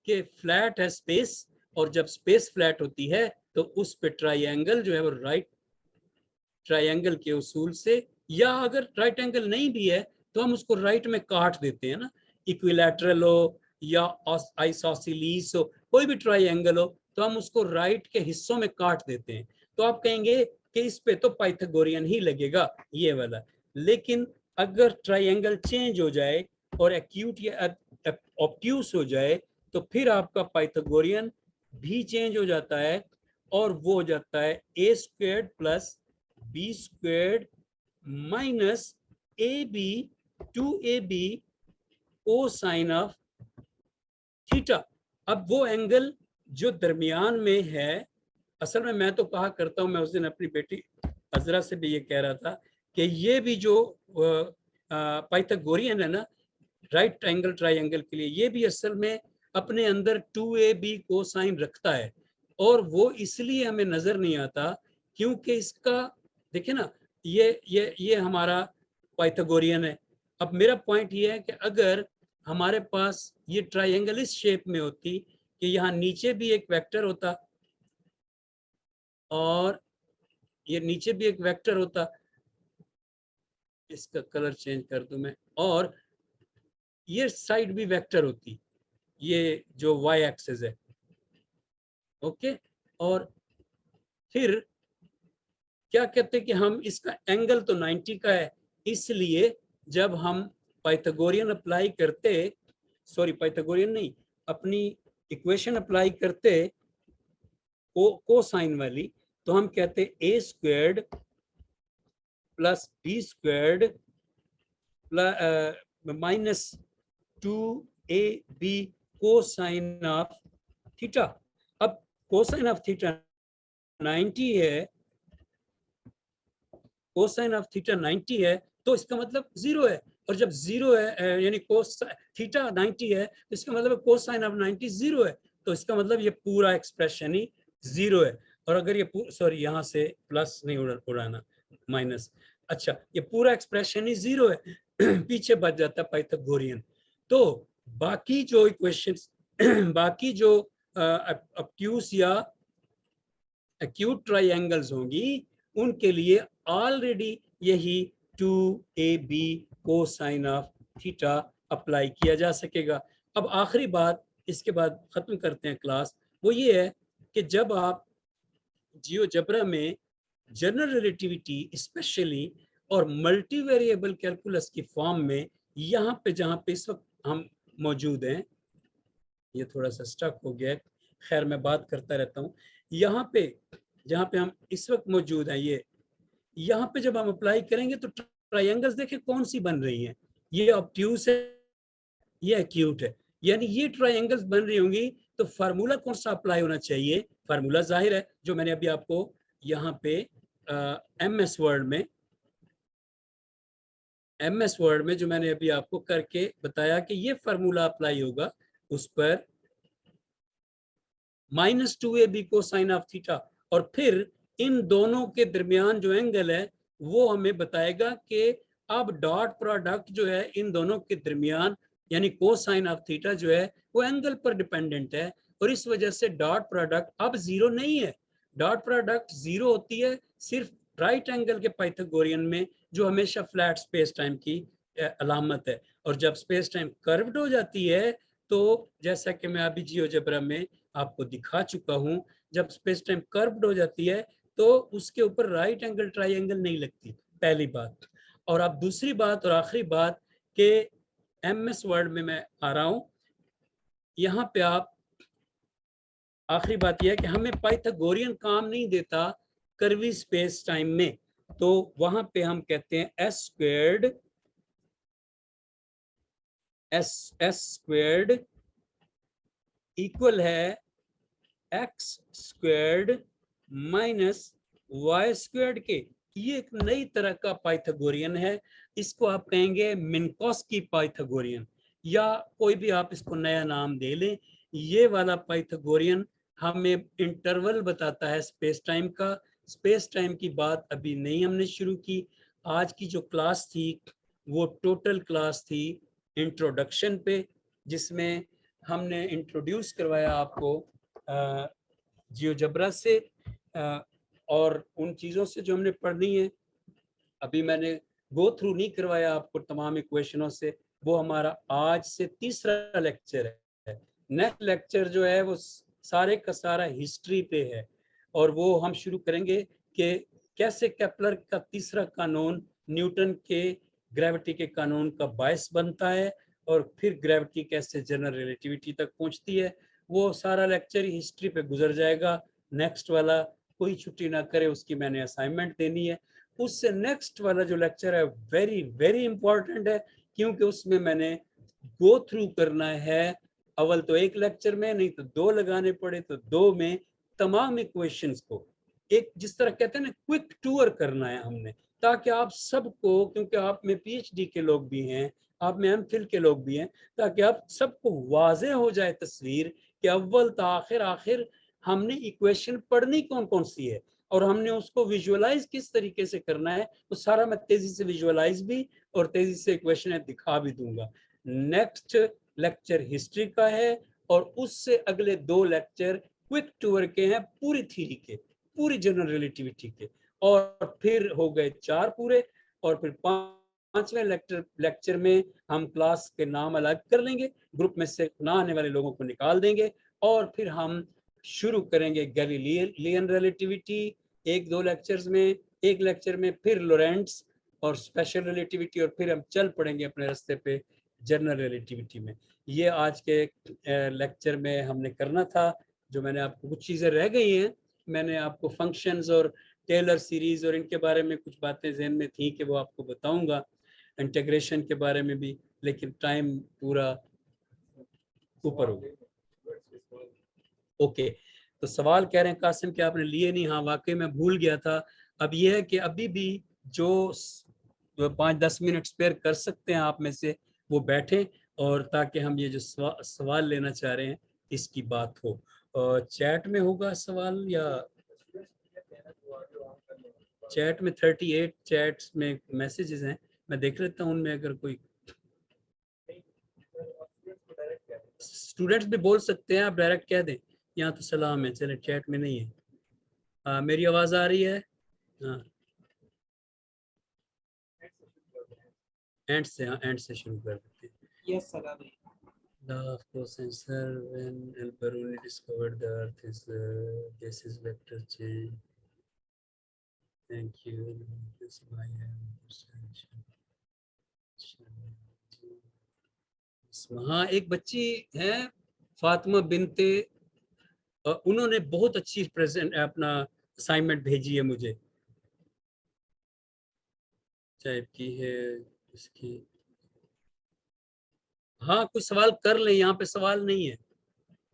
कि फ्लैट है स्पेस, और जब स्पेस फ्लैट होती है तो उस पे ट्राइंगल जो है वो राइट ट्राइंगल के उसूल से, या अगर राइट एंगल नहीं भी है तो हम उसको राइट में काट देते हैं ना, इक्विलैटरल हो या आइसोसेलेस हो, कोई भी ट्राइंगल हो तो हम उसको राइट के हिस्सों में काट देते हैं। तो आप कहेंगे कि इस पे तो पाइथागोरियन ही लगेगा ये वाला। लेकिन अगर ट्राइंगल चेंज हो जाए और एक्यूट या ऑब्ट्यूस हो जाए तो फिर आपका पाइथागोरियन भी चेंज हो जाता है और वो हो जाता है a squared plus b squared minus a b 2ab cosine of theta. अब वो एंगल जो दरमियान में है, असल में मैं तो कहा करता हूं, मैं उस दिन अपनी बेटी अजरा से भी ये कह रहा था कि ये भी जो पाइथागोरियन है ना राइट एंगल ट्राइंगल के लिए, ये भी असल में अपने अंदर 2ab कोसाइन रखता है, और वो इसलिए हमें नजर नहीं आता क्योंकि इसका देखिए ना, ये हमारा पाइथागोरियन है, अब मेरा पॉइंट ये है कि अगर हमारे पास ये ट्रायंगल इस शेप में होती कि यहाँ नीचे भी एक वेक्टर होता और ये नीचे भी एक वेक्टर होता, इसका कलर चेंज कर दूं मैं, और ये साइड भी वेक्टर होती, ये जो y एक्सिस है, ओके। और फिर क्या कहते हैं कि हम इसका एंगल तो 90 का है, इसलिए जब हम पाइथागोरियन अप्लाई करते, सॉरी पाइथागोरियन नहीं, अपनी इक्वेशन अप्लाई करते कोसाइन वाली, तो हम कहते a squared plus b squared minus 2ab cosine of theta. अब कोसाइन ऑफ थीटा 90 है, कोसाइन ऑफ थीटा 90 है, तो इसका मतलब 0 है, और जब 0 है यानी कोस थीटा 90 है, तो इसका मतलब कोसाइन ऑफ 90 0 है, तो इसका मतलब ये पूरा एक्सप्रेशन ही 0 है। और अगर ये सॉरी यहाँ से प्लस नहीं उड़ाना, माइनस, अच्छा ये पूरा एक्सप्रेशन ही 0 है, पीछे बच जाता है पाइथागोरियन। तो बाकी जो इक्वेशंस बाकी जो ऑब्ट्यूस या एक्यूट ट्रायंगल्स होंगी उनके लिए ऑलरेडी यही 2ab cosine of theta apply किया जा सकेगा। अब आखिरी बात, इसके बाद खत्म करते हैं क्लास, वो ये है कि जब आप जियोजेब्रा में जनरल रिलेटिविटी स्पेशली और मल्टी वेरिएबल कैलकुलस की फॉर्म में, यहाँ पे जहाँ पे इस वक्त हम मौजूद हैं, ये थोड़ा सा स्टक हो गया है, खैर मैं बात करता रहता हूँ, यहाँ पे जहाँ पे हम इस वक्त मौजूद हैं, ये यहाँ पे जब हम अप्लाई करेंगे तो ट्रायंगल्स देखें कौन सी बन रही हैं, ये ऑब्ट्यूस है, ये एक्यूट है, यानी ये ट्रायंगल्स बन रही होंगी, तो फार्मूला कौन सा अप्लाई होना चाहिए? फार्मूला जाहिर है जो मैंने अभी आपको यहाँ पे एमएस वर्ड में जो मैंने अभी आपको करके बताया कि ये फार्मूला अप्लाई होगा उस पर -2ab कोसाइन ऑफ थीटा, और फिर इन दोनों के दरमियान जो एंगल है वो हमें बताएगा कि अब डॉट प्रोडक्ट जो है इन दोनों के दरमियान यानी कोसाइन ऑफ थीटा जो है वो एंगल पर डिपेंडेंट है, और इस वजह से डॉट प्रोडक्ट अब 0 नहीं है। डॉट प्रोडक्ट 0 होती है सिर्फ राइट एंगल के पाइथागोरियन में, जो हमेशा फ्लैट स्पेस टाइम की अलामत है। और जब स्पेस टाइम कर्व्ड हो जाती है, तो जैसा कि मैं अभी जियोजेब्रा में आपको दिखा चुका हूं, जब स्पेस टाइम कर्व्ड हो जाती है तो उसके ऊपर राइट एंगल ट्रायंगल नहीं लगती, पहली बात। और अब दूसरी बात और आखिरी बात कि एमएस वर्ड में मैं आ रहा हूं, यहाँ पे आप आखिरी बात यह है कि हमें पाइथागोरियन काम नहीं देता कर्वी स्पेस टाइम में, तो वहां पे हम कहते हैं एस स्क्वेयर्ड इक्वल है X squared minus Y squared के। ये एक नई तरह का पाइथागोरियन है, इसको आप कहेंगे मिन्कोस्की पाइथागोरियन, या कोई भी आप इसको नया नाम दे लें। ये वाला पाइथागोरियन हमें इंटरवल बताता है स्पेस टाइम का। स्पेस टाइम की बात अभी नहीं हमने शुरू की, आज की जो क्लास थी वो टोटल क्लास थी इंट्रोडक्शन पे, जिसमें हमने इंट्रोड्यूस करवाया आपको जियोजेब्रा से और उन चीज़ों से जो हमने पढ़नी है। अभी मैंने गो थ्रू नहीं करवाया आपको तमाम इक्वेशनों से, वो हमारा आज से तीसरा लेक्चर है। नेक्स्ट लेक्चर जो है वो सारे का सारा हिस्ट्री पे है, और वो हम शुरू करेंगे कि कैसे केपलर का तीसरा कानून न्यूटन के ग्रेविटी के कानून का बायस बनता है, और फिर ग्रेविटी कैसे जनरल रिलेटिविटी तक पहुंचती है। वो सारा लेक्चर ही हिस्ट्री पे गुजर जाएगा। नेक्स्ट वाला कोई छुट्टी ना करे, उसकी मैंने असाइनमेंट देनी है। उससे नेक्स्ट वाला जो लेक्चर है वेरी वेरी इंपॉर्टेंट है, क्योंकि उसमें मैंने गो थ्रू करना है, अव्वल तो एक लेक्चर में नहीं तो दो लगाने पड़े तो दो में तमाम इक्वेशंस को एक जिस तरह कहते हैं ना क्विक टूर करना है हमने, ताकि आप सबको, क्योंकि आप में पीएचडी के लोग भी हैं, आप में एमफिल के लोग भी हैं, ताकि आप सबको वाज़ेह हो जाए तस्वीर कि अव्वल तो आखिर हमने इक्वेशन पढ़नी कौन कौन सी है। और हमने उसको विजुअलाइज किस तरीके से करना है तो सारा मैं तेजी से विजुअलाइज भी और तेजी से क्वेश्चन दिखा भी दूंगा। नेक्स्ट लेक्चर हिस्ट्री का है और उससे अगले 2 लेक्चर क्विक टूर के हैं, पूरी थ्योरी के, पूरी जनरल रिलेटिविटी के, और फिर हो गए 4 पूरे। और फिर 5वें लेक्चर में हम क्लास के नाम अलग कर लेंगे, ग्रुप में से ना आने वाले लोगों को निकाल देंगे, और फिर हम शुरू करेंगे गैलीलियन रिलेटिविटी 1-2 लेक्चर्स में, एक लेक्चर में फिर लोरेंट्स और स्पेशल रिलेटिविटी, और फिर हम चल पड़ेंगे अपने रास्ते पे जनरल रिलेटिविटी में। ये आज के लेक्चर में हमने करना था। जो मैंने आपको कुछ चीज़ें रह गई हैं, मैंने आपको फंक्शंस और टेलर सीरीज और इनके बारे में कुछ बातें जहन में थी कि वो आपको बताऊंगा, इंटीग्रेशन के बारे में भी, लेकिन टाइम पूरा ऊपर हो गया। ओके, तो सवाल कह रहे हैं कासिम कि आपने लिए नहीं। हाँ वाकई मैं भूल गया था। अब ये है कि अभी भी जो 5-10 मिनट स्पेयर कर सकते हैं आप में से वो बैठे, और ताकि हम ये जो सवाल लेना चाह रहे हैं इसकी बात हो। और चैट में होगा सवाल या चैट में? 38 चैट्स में मैसेजेस हैं, मैं देख लेता हूँ उनमें अगर कोई स्टूडेंट्स भी बोल सकते हैं, आप डायरेक्ट कह दें यहाँ तो सलाम है, चले चैट में नहीं है। मेरी आवाज़ आ रही है? हाँ एंड से, हाँ एंड से शुरू कर देते हैं। यस सलाम है। The of course answer when Al-Biruni discovered the earth is this is vector change. Thank you. This is my हाँ एक बच्ची है फातिमा बिनते, उन्होंने बहुत अच्छी प्रेजेंट अपना असाइनमेंट भेजी है मुझे, टाइप की है इसकी। हाँ कुछ सवाल कर ले, यहाँ पे सवाल नहीं है।